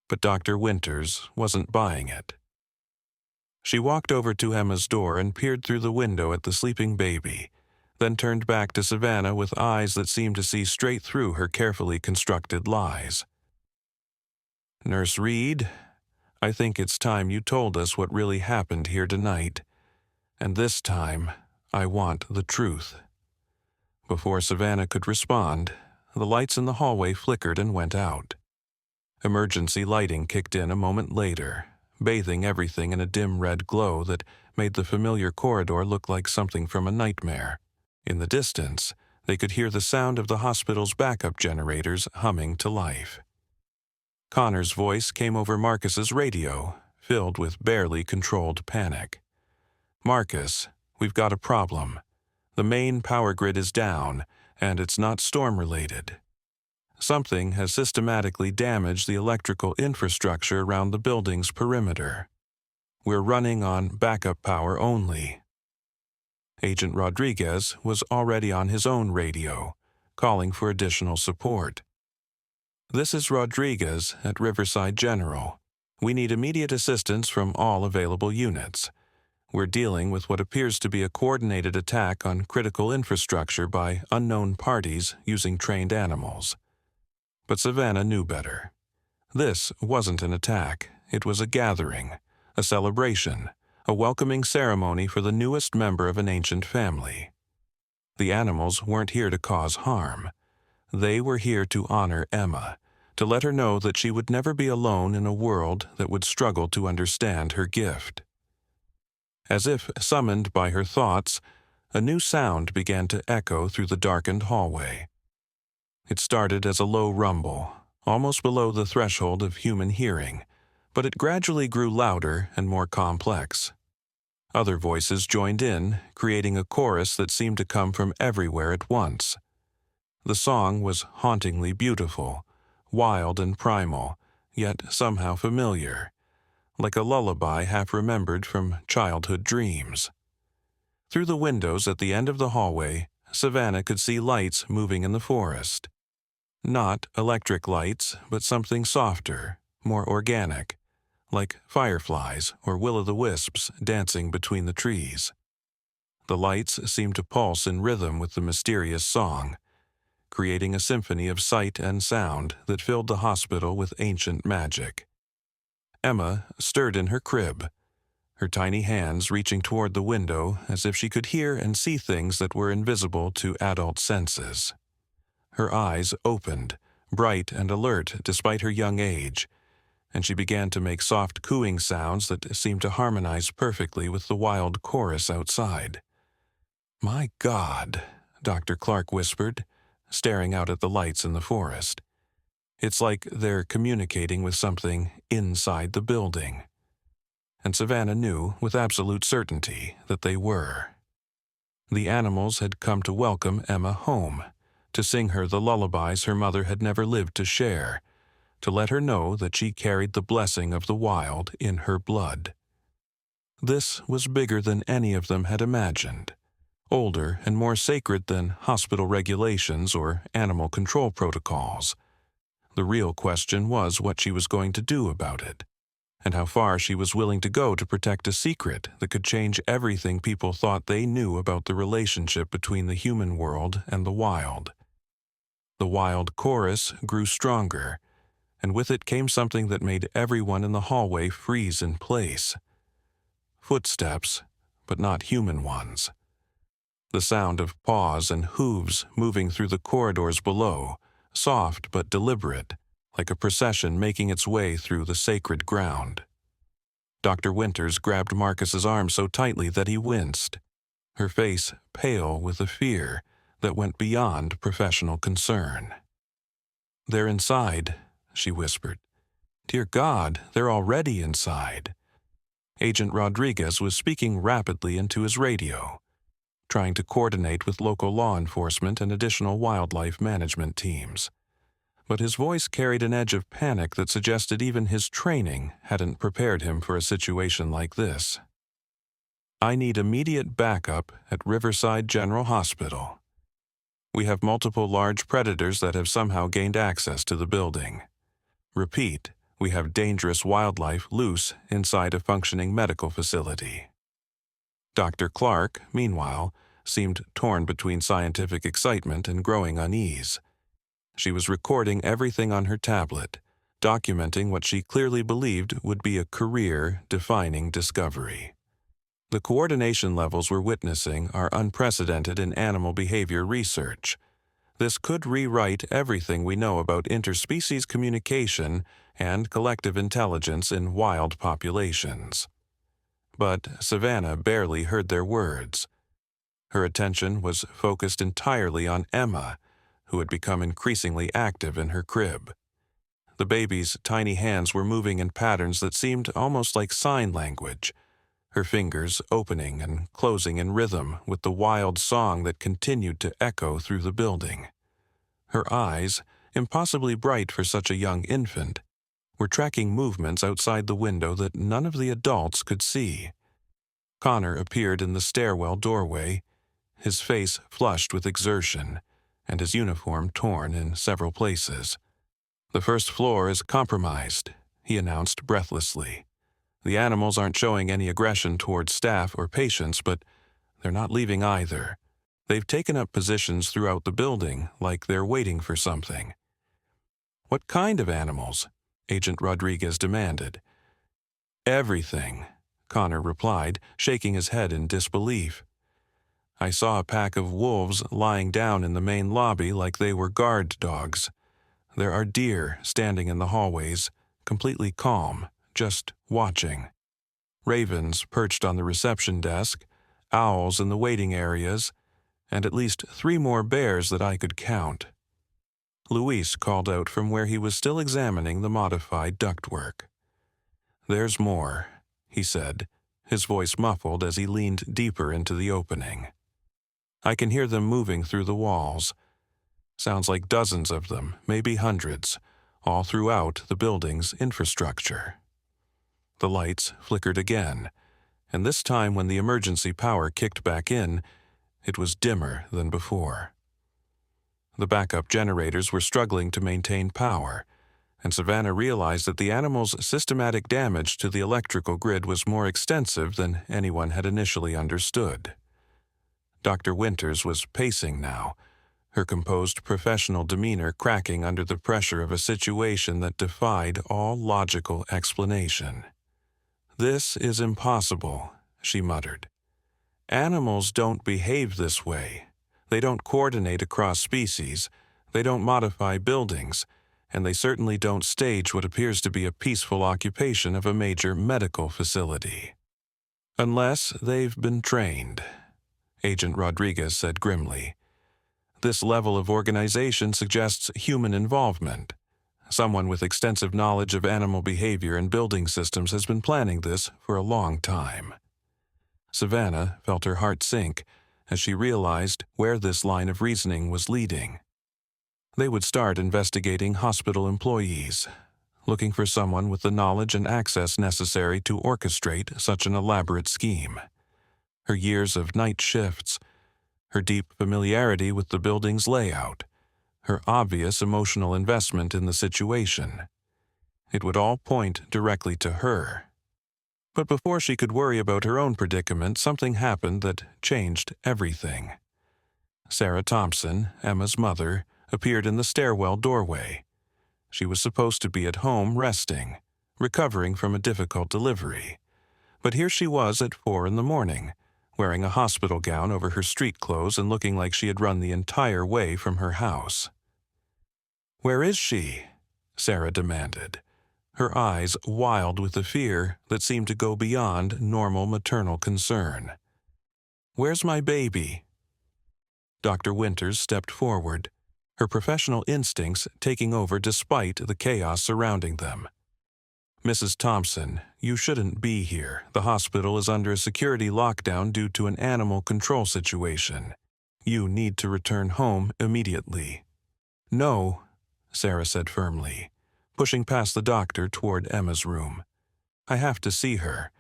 Speaker 1: But Dr. Winters wasn't buying it. She walked over to Emma's door and peered through the window at the sleeping baby, then turned back to Savannah with eyes that seemed to see straight through her carefully constructed lies. Nurse Reed, I think it's time you told us what really happened here tonight. And this time, I want the truth. Before Savannah could respond, the lights in the hallway flickered and went out. Emergency lighting kicked in a moment later, bathing everything in a dim red glow that made the familiar corridor look like something from a nightmare. In the distance, they could hear the sound of the hospital's backup generators humming to life. Connor's voice came over Marcus's radio, filled with barely controlled panic. Marcus, we've got a problem. The main power grid is down, and it's not storm-related. Something has systematically damaged the electrical infrastructure around the building's perimeter. We're running on backup power only. Agent Rodriguez was already on his own radio, calling for additional support. This is Rodriguez at Riverside General. We need immediate assistance from all available units. We're dealing with what appears to be a coordinated attack on critical infrastructure by unknown parties using trained animals. But Savannah knew better. This wasn't an attack. It was a gathering, a celebration, a welcoming ceremony for the newest member of an ancient family. The animals weren't here to cause harm. They were here to honor Emma, to let her know that she would never be alone in a world that would struggle to understand her gift. As if summoned by her thoughts, a new sound began to echo through the darkened hallway. It started as a low rumble, almost below the threshold of human hearing, but it gradually grew louder and more complex. Other voices joined in, creating a chorus that seemed to come from everywhere at once. The song was hauntingly beautiful, wild and primal, yet somehow familiar, like a lullaby half-remembered from childhood dreams. Through the windows at the end of the hallway, Savannah could see lights moving in the forest. Not electric lights, but something softer, more organic, like fireflies or will-o'-the-wisps dancing between the trees. The lights seemed to pulse in rhythm with the mysterious song, creating a symphony of sight and sound that filled the hospital with ancient magic. Emma stirred in her crib, her tiny hands reaching toward the window as if she could hear and see things that were invisible to adult senses. Her eyes opened, bright and alert despite her young age, and she began to make soft cooing sounds that seemed to harmonize perfectly with the wild chorus outside. "My God," Dr. Clark whispered, staring out at the lights in the forest. "It's like they're communicating with something inside the building." And Savannah knew with absolute certainty that they were. The animals had come to welcome Emma home, to sing her the lullabies her mother had never lived to share, to let her know that she carried the blessing of the wild in her blood. This was bigger than any of them had imagined, older and more sacred than hospital regulations or animal control protocols. The real question was what she was going to do about it, and how far she was willing to go to protect a secret that could change everything people thought they knew about the relationship between the human world and the wild. The wild chorus grew stronger, and with it came something that made everyone in the hallway freeze in place. Footsteps, but not human ones. The sound of paws and hooves moving through the corridors below, soft but deliberate, like a procession making its way through the sacred ground. Dr. Winters grabbed Marcus's arm so tightly that he winced, her face pale with a fear that went beyond professional concern. "They're inside," she whispered. "Dear God, they're already inside." Agent Rodriguez was speaking rapidly into his radio, trying to coordinate with local law enforcement and additional wildlife management teams. But his voice carried an edge of panic that suggested even his training hadn't prepared him for a situation like this. "I need immediate backup at Riverside General Hospital. We have multiple large predators that have somehow gained access to the building. Repeat, we have dangerous wildlife loose inside a functioning medical facility." Dr. Clark, meanwhile, seemed torn between scientific excitement and growing unease. She was recording everything on her tablet, documenting what she clearly believed would be a career-defining discovery. The coordination levels we're witnessing are unprecedented in animal behavior research. This could rewrite everything we know about interspecies communication and collective intelligence in wild populations. But Savannah barely heard their words. Her attention was focused entirely on Emma, who had become increasingly active in her crib. The baby's tiny hands were moving in patterns that seemed almost like sign language, her fingers opening and closing in rhythm with the wild song that continued to echo through the building. Her eyes, impossibly bright for such a young infant, were tracking movements outside the window that none of the adults could see. Connor appeared in the stairwell doorway, his face flushed with exertion, and his uniform torn in several places. "The first floor is compromised," he announced breathlessly. "The animals aren't showing any aggression towards staff or patients, but they're not leaving either. They've taken up positions throughout the building, like they're waiting for something." "What kind of animals?" Agent Rodriguez demanded. "Everything," Connor replied, shaking his head in disbelief. "I saw a pack of wolves lying down in the main lobby like they were guard dogs. There are deer standing in the hallways, completely calm, just watching. Ravens perched on the reception desk, owls in the waiting areas, and at least 3 more bears that I could count." Luis called out from where he was still examining the modified ductwork. "There's more," he said, his voice muffled as he leaned deeper into the opening. "I can hear them moving through the walls. Sounds like dozens of them, maybe hundreds, all throughout the building's infrastructure." The lights flickered again, and this time when the emergency power kicked back in, it was dimmer than before. The backup generators were struggling to maintain power, and Savannah realized that the animals' systematic damage to the electrical grid was more extensive than anyone had initially understood. Dr. Winters was pacing now, her composed professional demeanor cracking under the pressure of a situation that defied all logical explanation. "This is impossible," she muttered. "Animals don't behave this way. They don't coordinate across species, they don't modify buildings, and they certainly don't stage what appears to be a peaceful occupation of a major medical facility. Unless they've been trained," Agent Rodriguez said grimly. "This level of organization suggests human involvement. Someone with extensive knowledge of animal behavior and building systems has been planning this for a long time." Savannah felt her heart sink as she realized where this line of reasoning was leading. They would start investigating hospital employees, looking for someone with the knowledge and access necessary to orchestrate such an elaborate scheme. Her years of night shifts, her deep familiarity with the building's layout, her obvious emotional investment in the situation. It would all point directly to her. But before she could worry about her own predicament, something happened that changed everything. Sarah Thompson, Emma's mother, appeared in the stairwell doorway. She was supposed to be at home resting, recovering from a difficult delivery. But here she was at 4 in the morning, wearing a hospital gown over her street clothes and looking like she had run the entire way from her house. "Where is she?" Sarah demanded, her eyes wild with a fear that seemed to go beyond normal maternal concern. "Where's my baby?" Dr. Winters stepped forward, her professional instincts taking over despite the chaos surrounding them. "Mrs. Thompson, you shouldn't be here. The hospital is under a security lockdown due to an animal control situation. You need to return home immediately." "No," Sarah said firmly, pushing past the doctor toward Emma's room. "I have to see her.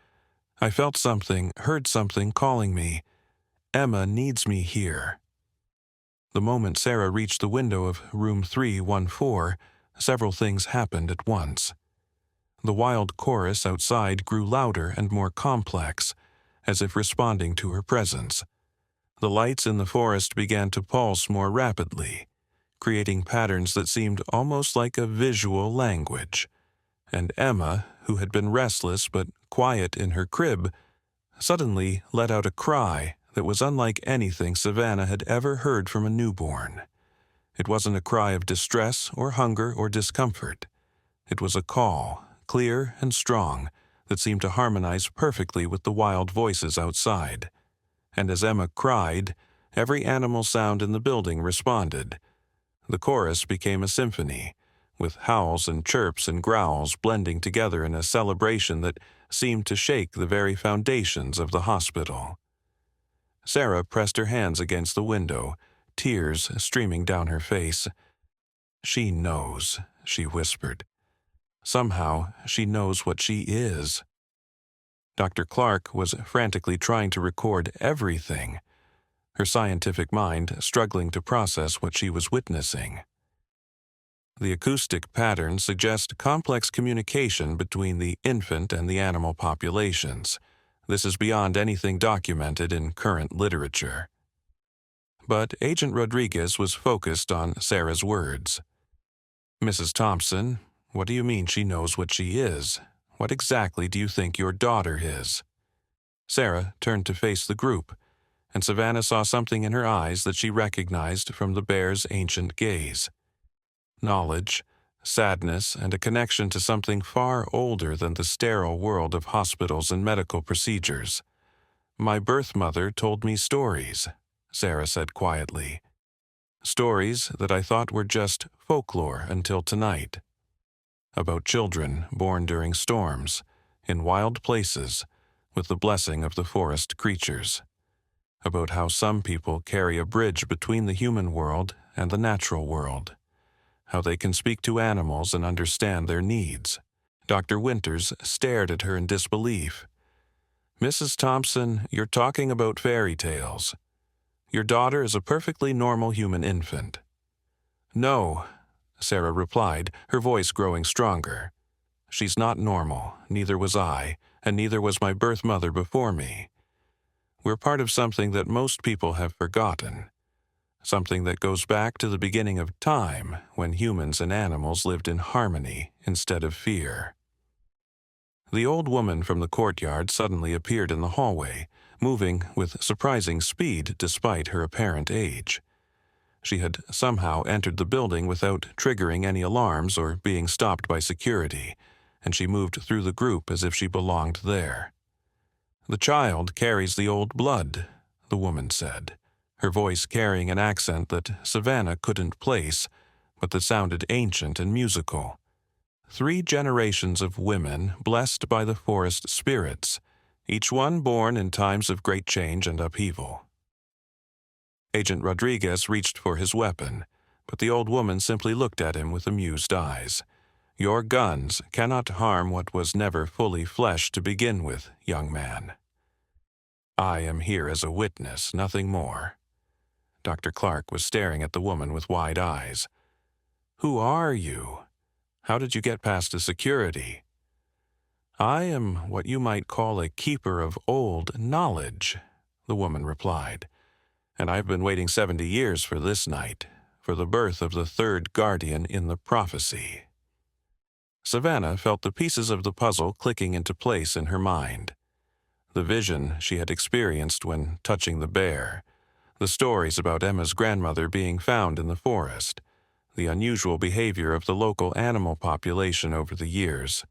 Speaker 1: I felt something, heard something calling me. Emma needs me here." The moment Sarah reached the window of room 314, several things happened at once. The wild chorus outside grew louder and more complex, as if responding to her presence. The lights in the forest began to pulse more rapidly, creating patterns that seemed almost like a visual language. And Emma, who had been restless but quiet in her crib, suddenly let out a cry that was unlike anything Savannah had ever heard from a newborn. It wasn't a cry of distress or hunger or discomfort. It was a call, clear and strong, that seemed to harmonize perfectly with the wild voices outside. And as Emma cried, every animal sound in the building responded. The chorus became a symphony, with howls and chirps and growls blending together in a celebration that seemed to shake the very foundations of the hospital. Sarah pressed her hands against the window, tears streaming down her face. "She knows," she whispered. "Somehow, she knows what she is." Dr. Clark was frantically trying to record everything, her scientific mind struggling to process what she was witnessing. The acoustic patterns suggest complex communication between the infant and the animal populations. This is beyond anything documented in current literature. But Agent Rodriguez was focused on Sarah's words. "Mrs. Thompson, what do you mean she knows what she is? What exactly do you think your daughter is?" Sarah turned to face the group, and Savannah saw something in her eyes that she recognized from the bear's ancient gaze. Knowledge, sadness, and a connection to something far older than the sterile world of hospitals and medical procedures. "My birth mother told me stories," Sarah said quietly. "Stories that I thought were just folklore until tonight. About children born during storms, in wild places, with the blessing of the forest creatures. About how some people carry a bridge between the human world and the natural world. How they can speak to animals and understand their needs." Dr. Winters stared at her in disbelief. "Mrs. Thompson, you're talking about fairy tales. Your daughter is a perfectly normal human infant." "No," Sarah replied, her voice growing stronger. "She's not normal, neither was I, and neither was my birth mother before me. We're part of something that most people have forgotten. Something that goes back to the beginning of time, when humans and animals lived in harmony instead of fear." The old woman from the courtyard suddenly appeared in the hallway, moving with surprising speed despite her apparent age. She had somehow entered the building without triggering any alarms or being stopped by security, and she moved through the group as if she belonged there. "The child carries the old blood," the woman said, her voice carrying an accent that Savannah couldn't place, but that sounded ancient and musical. 3 generations of women blessed by the forest spirits, each one born in times of great change and upheaval. Agent Rodriguez reached for his weapon, but the old woman simply looked at him with amused eyes. "Your guns cannot harm what was never fully flesh to begin with, young man. I am here as a witness, nothing more." Dr. Clark was staring at the woman with wide eyes. "Who are you? How did you get past the security?" "I am what you might call a keeper of old knowledge," the woman replied. "And I've been waiting 70 years for this night, for the birth of the third guardian in the prophecy." Savannah felt the pieces of the puzzle clicking into place in her mind. The vision she had experienced when touching the bear, the stories about Emma's grandmother being found in the forest, the unusual behavior of the local animal population over the years.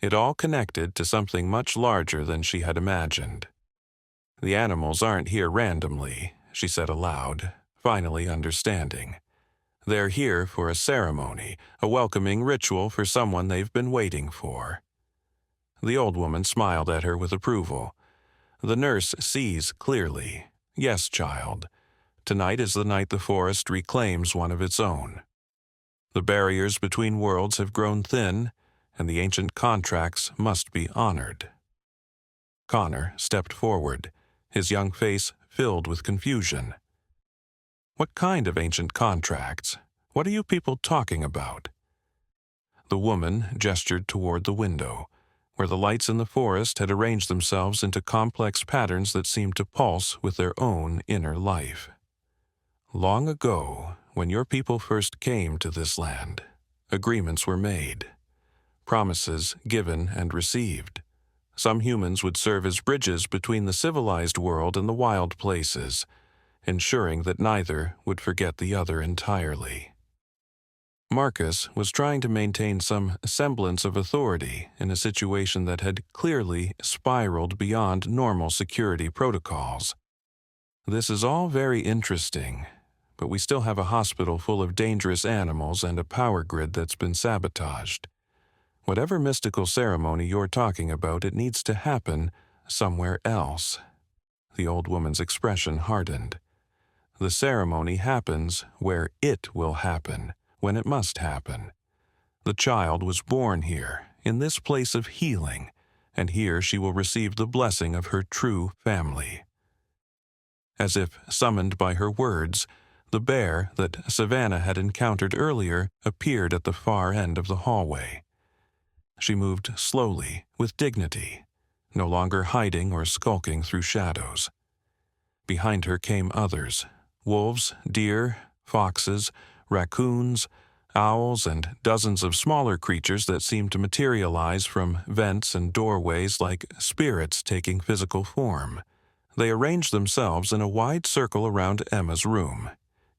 Speaker 1: It all connected to something much larger than she had imagined. "The animals aren't here randomly," she said aloud, finally understanding. "They're here for a ceremony, a welcoming ritual for someone they've been waiting for." The old woman smiled at her with approval. "The nurse sees clearly. Yes, child. Tonight is the night the forest reclaims one of its own. The barriers between worlds have grown thin, and the ancient contracts must be honored." Connor stepped forward, his young face filled with confusion. "What kind of ancient contracts? What are you people talking about?" The woman gestured toward the window, where the lights in the forest had arranged themselves into complex patterns that seemed to pulse with their own inner life. "Long ago, when your people first came to this land, agreements were made, promises given and received. Some humans would serve as bridges between the civilized world and the wild places, ensuring that neither would forget the other entirely." Marcus was trying to maintain some semblance of authority in a situation that had clearly spiraled beyond normal security protocols. "This is all very interesting, but we still have a hospital full of dangerous animals and a power grid that's been sabotaged. Whatever mystical ceremony you're talking about, it needs to happen somewhere else." The old woman's expression hardened. "The ceremony happens where it will happen, when it must happen. The child was born here, in this place of healing, and here she will receive the blessing of her true family." As if summoned by her words, the bear that Savannah had encountered earlier appeared at the far end of the hallway. She moved slowly, with dignity, no longer hiding or skulking through shadows. Behind her came others: wolves, deer, foxes, raccoons, owls, and dozens of smaller creatures that seemed to materialize from vents and doorways like spirits taking physical form. They arranged themselves in a wide circle around Emma's room,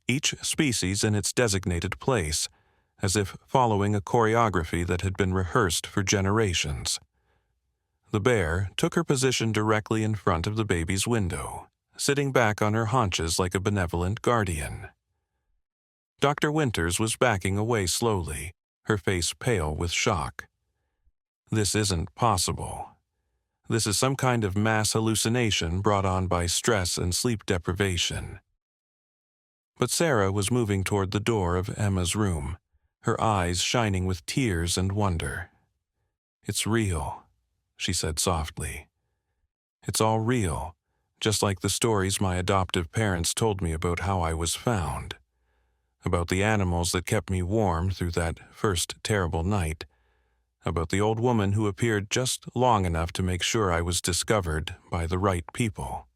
Speaker 1: each species in its designated place, as if following a choreography that had been rehearsed for generations. The bear took her position directly in front of the baby's window, sitting back on her haunches like a benevolent guardian. Dr. Winters was backing away slowly, her face pale with shock. "This isn't possible. This is some kind of mass hallucination brought on by stress and sleep deprivation." But Sarah was moving toward the door of Emma's room, her eyes shining with tears and wonder. "It's real," she said softly. "It's all real, just like the stories my adoptive parents told me about how I was found. About the animals that kept me warm through that first terrible night. About the old woman who appeared just long enough to make sure I was discovered by the right people."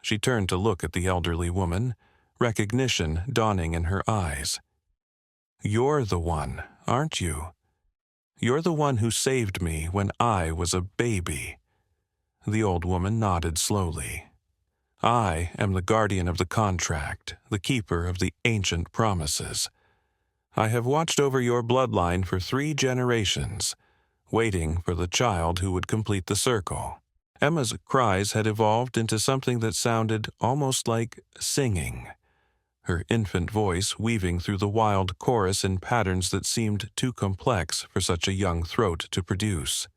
Speaker 1: She turned to look at the elderly woman, recognition dawning in her eyes. "You're the one, aren't you? You're the one who saved me when I was a baby." The old woman nodded slowly. "I am the guardian of the contract, the keeper of the ancient promises. I have watched over your bloodline for 3 generations, waiting for the child who would complete the circle." Emma's cries had evolved into something that sounded almost like singing, her infant voice weaving through the wild chorus in patterns that seemed too complex for such a young throat to produce.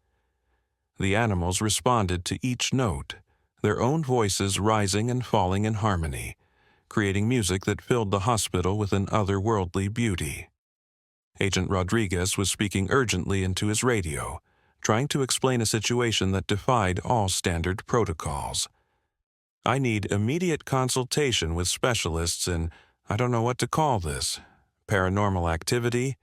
Speaker 1: The animals responded to each note, their own voices rising and falling in harmony, creating music that filled the hospital with an otherworldly beauty. Agent Rodriguez was speaking urgently into his radio, trying to explain a situation that defied all standard protocols. "I need immediate consultation with specialists in, I don't know what to call this, paranormal activity,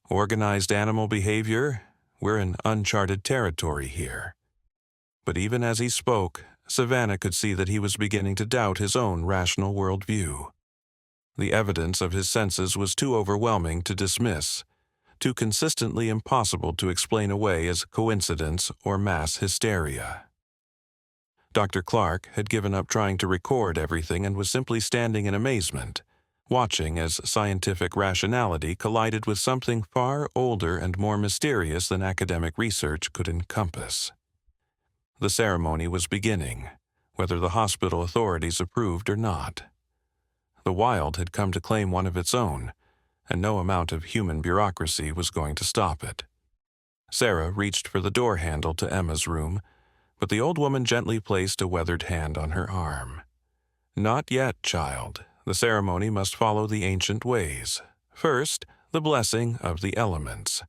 Speaker 1: organized animal behavior. We're in uncharted territory here." But even as he spoke, Savannah could see that he was beginning to doubt his own rational worldview. The evidence of his senses was too overwhelming to dismiss, too consistently impossible to explain away as coincidence or mass hysteria. Dr. Clark had given up trying to record everything and was simply standing in amazement, watching as scientific rationality collided with something far older and more mysterious than academic research could encompass. The ceremony was beginning, whether the hospital authorities approved or not. The wild had come to claim one of its own, and no amount of human bureaucracy was going to stop it. Sarah reached for the door handle to Emma's room, but the old woman gently placed a weathered hand on her arm. "Not yet, child. The ceremony must follow the ancient ways. First, the blessing of the elements."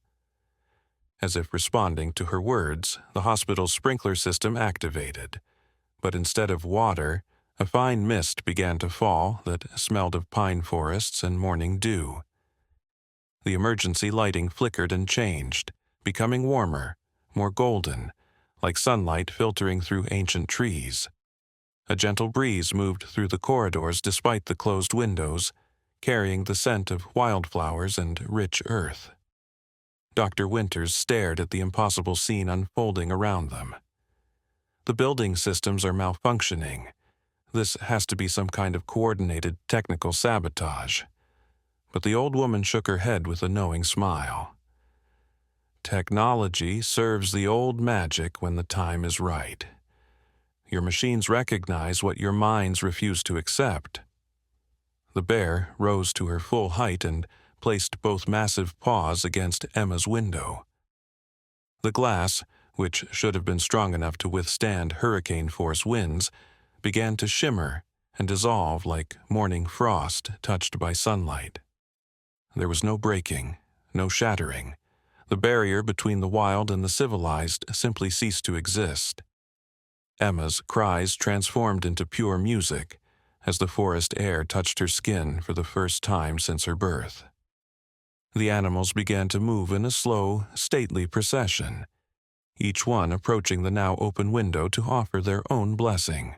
Speaker 1: As if responding to her words, the hospital's sprinkler system activated. But instead of water, a fine mist began to fall that smelled of pine forests and morning dew. The emergency lighting flickered and changed, becoming warmer, more golden, like sunlight filtering through ancient trees. A gentle breeze moved through the corridors despite the closed windows, carrying the scent of wildflowers and rich earth. Dr. Winters stared at the impossible scene unfolding around them. "The building systems are malfunctioning. This has to be some kind of coordinated technical sabotage." But the old woman shook her head with a knowing smile. "Technology serves the old magic when the time is right. Your machines recognize what your minds refuse to accept." The bear rose to her full height and placed both massive paws against Emma's window. The glass, which should have been strong enough to withstand hurricane-force winds, began to shimmer and dissolve like morning frost touched by sunlight. There was no breaking, no shattering. The barrier between the wild and the civilized simply ceased to exist. Emma's cries transformed into pure music as the forest air touched her skin for the first time since her birth. The animals began to move in a slow, stately procession, each one approaching the now open window to offer their own blessing.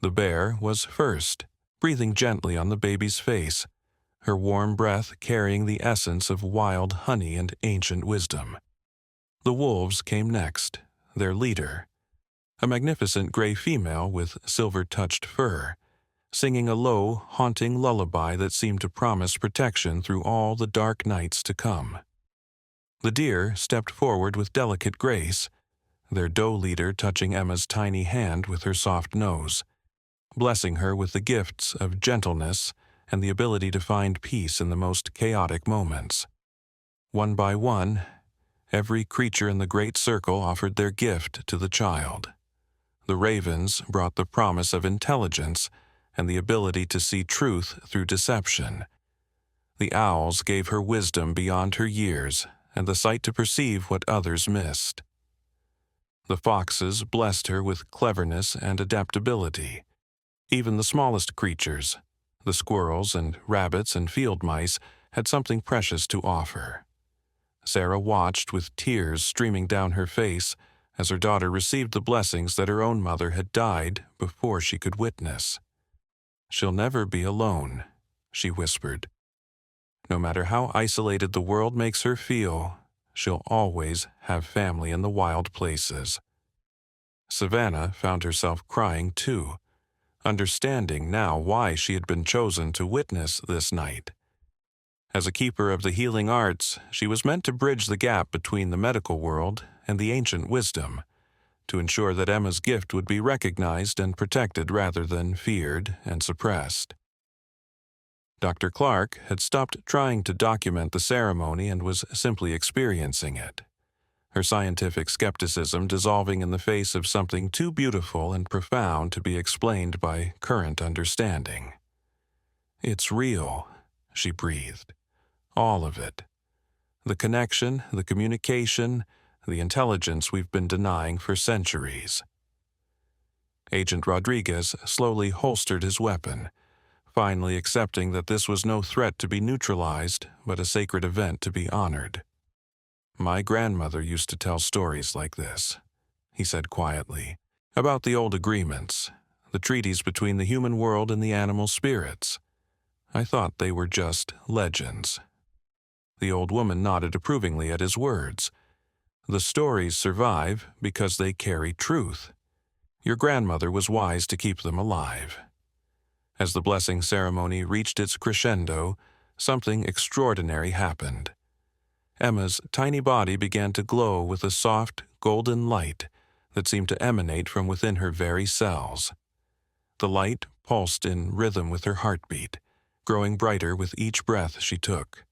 Speaker 1: The bear was first, breathing gently on the baby's face, her warm breath carrying the essence of wild honey and ancient wisdom. The wolves came next, their leader, a magnificent gray female with silver-touched fur, singing a low, haunting lullaby that seemed to promise protection through all the dark nights to come. The deer stepped forward with delicate grace, their doe leader touching Emma's tiny hand with her soft nose, blessing her with the gifts of gentleness and the ability to find peace in the most chaotic moments. One by one, every creature in the great circle offered their gift to the child. The ravens brought the promise of intelligence and the ability to see truth through deception. The owls gave her wisdom beyond her years and the sight to perceive what others missed. The foxes blessed her with cleverness and adaptability. Even the smallest creatures, the squirrels and rabbits and field mice, had something precious to offer. Sarah watched with tears streaming down her face as her daughter received the blessings that her own mother had died before she could witness. "She'll never be alone," she whispered. "No matter how isolated the world makes her feel, she'll always have family in the wild places." Savannah found herself crying too, understanding now why she had been chosen to witness this night. As a keeper of the healing arts, she was meant to bridge the gap between the medical world and the ancient wisdom, to ensure that Emma's gift would be recognized and protected rather than feared and suppressed. Dr. Clark had stopped trying to document the ceremony and was simply experiencing it, her scientific skepticism dissolving in the face of something too beautiful and profound to be explained by current understanding. "It's real," she breathed. "All of it. The connection, the communication, the intelligence we've been denying for centuries." Agent Rodriguez slowly holstered his weapon, finally accepting that this was no threat to be neutralized, but a sacred event to be honored. "My grandmother used to tell stories like this," he said quietly, "about the old agreements, the treaties between the human world and the animal spirits. I thought they were just legends." The old woman nodded approvingly at his words. "The stories survive because they carry truth. Your grandmother was wise to keep them alive." As the blessing ceremony reached its crescendo, something extraordinary happened. Emma's tiny body began to glow with a soft, golden light that seemed to emanate from within her very cells. The light pulsed in rhythm with her heartbeat, growing brighter with each breath she took.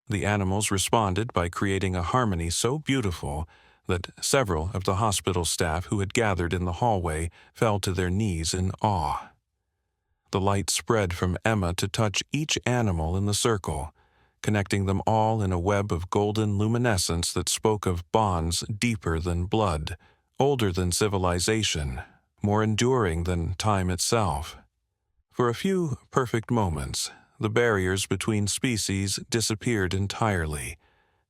Speaker 1: The animals responded by creating a harmony so beautiful that several of the hospital staff who had gathered in the hallway fell to their knees in awe. The light spread from Emma to touch each animal in the circle, connecting them all in a web of golden luminescence that spoke of bonds deeper than blood, older than civilization, more enduring than time itself. For a few perfect moments, the barriers between species disappeared entirely,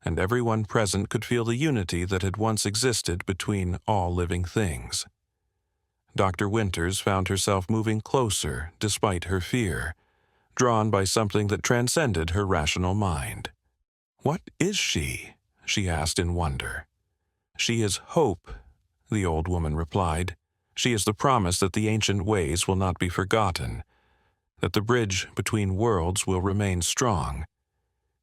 Speaker 1: and everyone present could feel the unity that had once existed between all living things. Dr. Winters found herself moving closer despite her fear, drawn by something that transcended her rational mind. "What is she?" she asked in wonder. "She is hope," the old woman replied. "She is the promise that the ancient ways will not be forgotten, that the bridge between worlds will remain strong.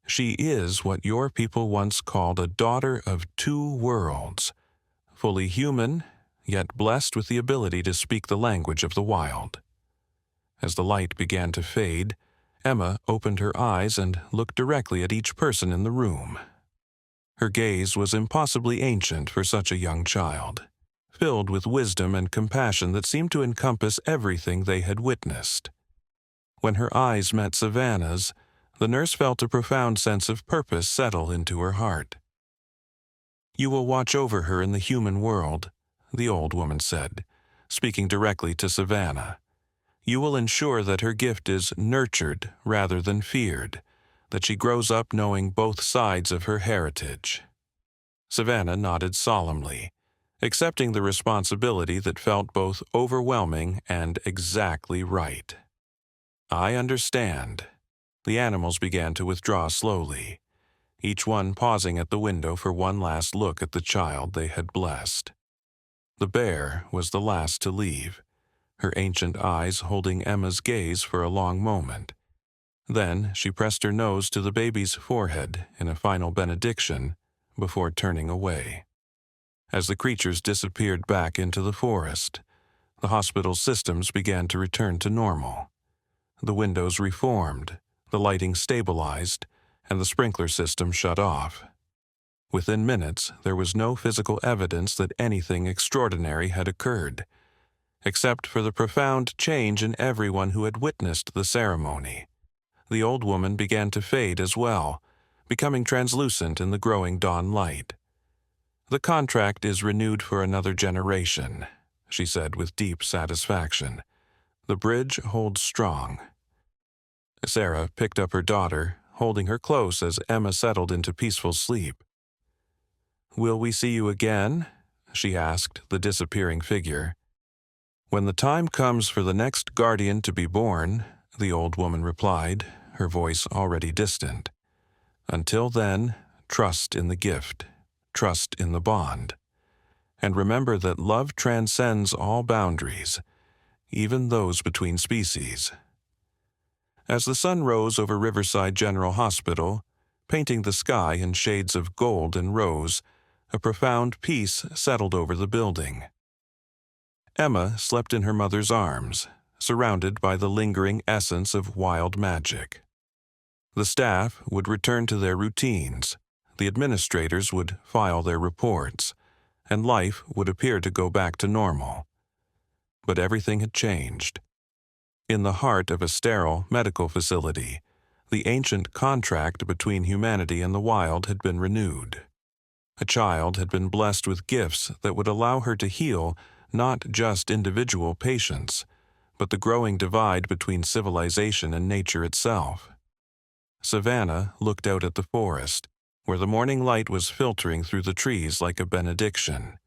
Speaker 1: She is what your people once called a daughter of two worlds, fully human, yet blessed with the ability to speak the language of the wild." As the light began to fade, Emma opened her eyes and looked directly at each person in the room. Her gaze was impossibly ancient for such a young child, filled with wisdom and compassion that seemed to encompass everything they had witnessed. When her eyes met Savannah's, the nurse felt a profound sense of purpose settle into her heart. "You will watch over her in the human world," the old woman said, speaking directly to Savannah. "You will ensure that her gift is nurtured rather than feared, that she grows up knowing both sides of her heritage." Savannah nodded solemnly, accepting the responsibility that felt both overwhelming and exactly right. "I understand." The animals began to withdraw slowly, each one pausing at the window for one last look at the child they had blessed. The bear was the last to leave, her ancient eyes holding Emma's gaze for a long moment. Then she pressed her nose to the baby's forehead in a final benediction before turning away. As the creatures disappeared back into the forest, the hospital's systems began to return to normal. The windows reformed, the lighting stabilized, and the sprinkler system shut off. Within minutes, there was no physical evidence that anything extraordinary had occurred, except for the profound change in everyone who had witnessed the ceremony. The old woman began to fade as well, becoming translucent in the growing dawn light. "The contract is renewed for another generation," she said with deep satisfaction. "The bridge holds strong." Sarah picked up her daughter, holding her close as Emma settled into peaceful sleep. "Will we see you again?" she asked the disappearing figure. "When the time comes for the next guardian to be born," the old woman replied, her voice already distant. "Until then, trust in the gift, trust in the bond, and remember that love transcends all boundaries, even those between species." As the sun rose over Riverside General Hospital, painting the sky in shades of gold and rose, a profound peace settled over the building. Emma slept in her mother's arms, surrounded by the lingering essence of wild magic. The staff would return to their routines, the administrators would file their reports, and life would appear to go back to normal. But everything had changed. In the heart of a sterile medical facility, the ancient contract between humanity and the wild had been renewed. A child had been blessed with gifts that would allow her to heal not just individual patients, but the growing divide between civilization and nature itself. Savannah looked out at the forest, where the morning light was filtering through the trees like a benediction.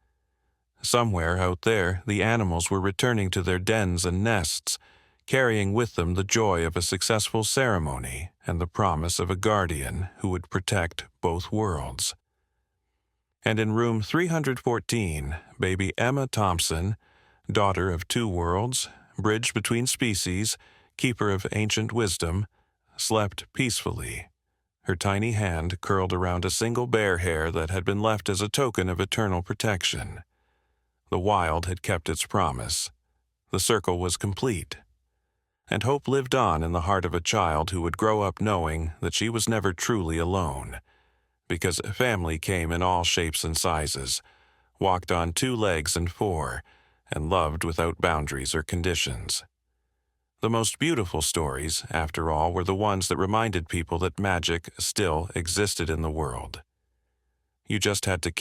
Speaker 1: Somewhere out there, the animals were returning to their dens and nests, carrying with them the joy of a successful ceremony and the promise of a guardian who would protect both worlds. And in room 314, baby Emma Thompson, daughter of two worlds, bridge between species, keeper of ancient wisdom, slept peacefully, her tiny hand curled around a single bear hair that had been left as a token of eternal protection. The wild had kept its promise. The circle was complete. And hope lived on in the heart of a child who would grow up knowing that she was never truly alone, because family came in all shapes and sizes, walked on 2 legs and 4, and loved without boundaries or conditions. The most beautiful stories, after all, were the ones that reminded people that magic still existed in the world. You just had to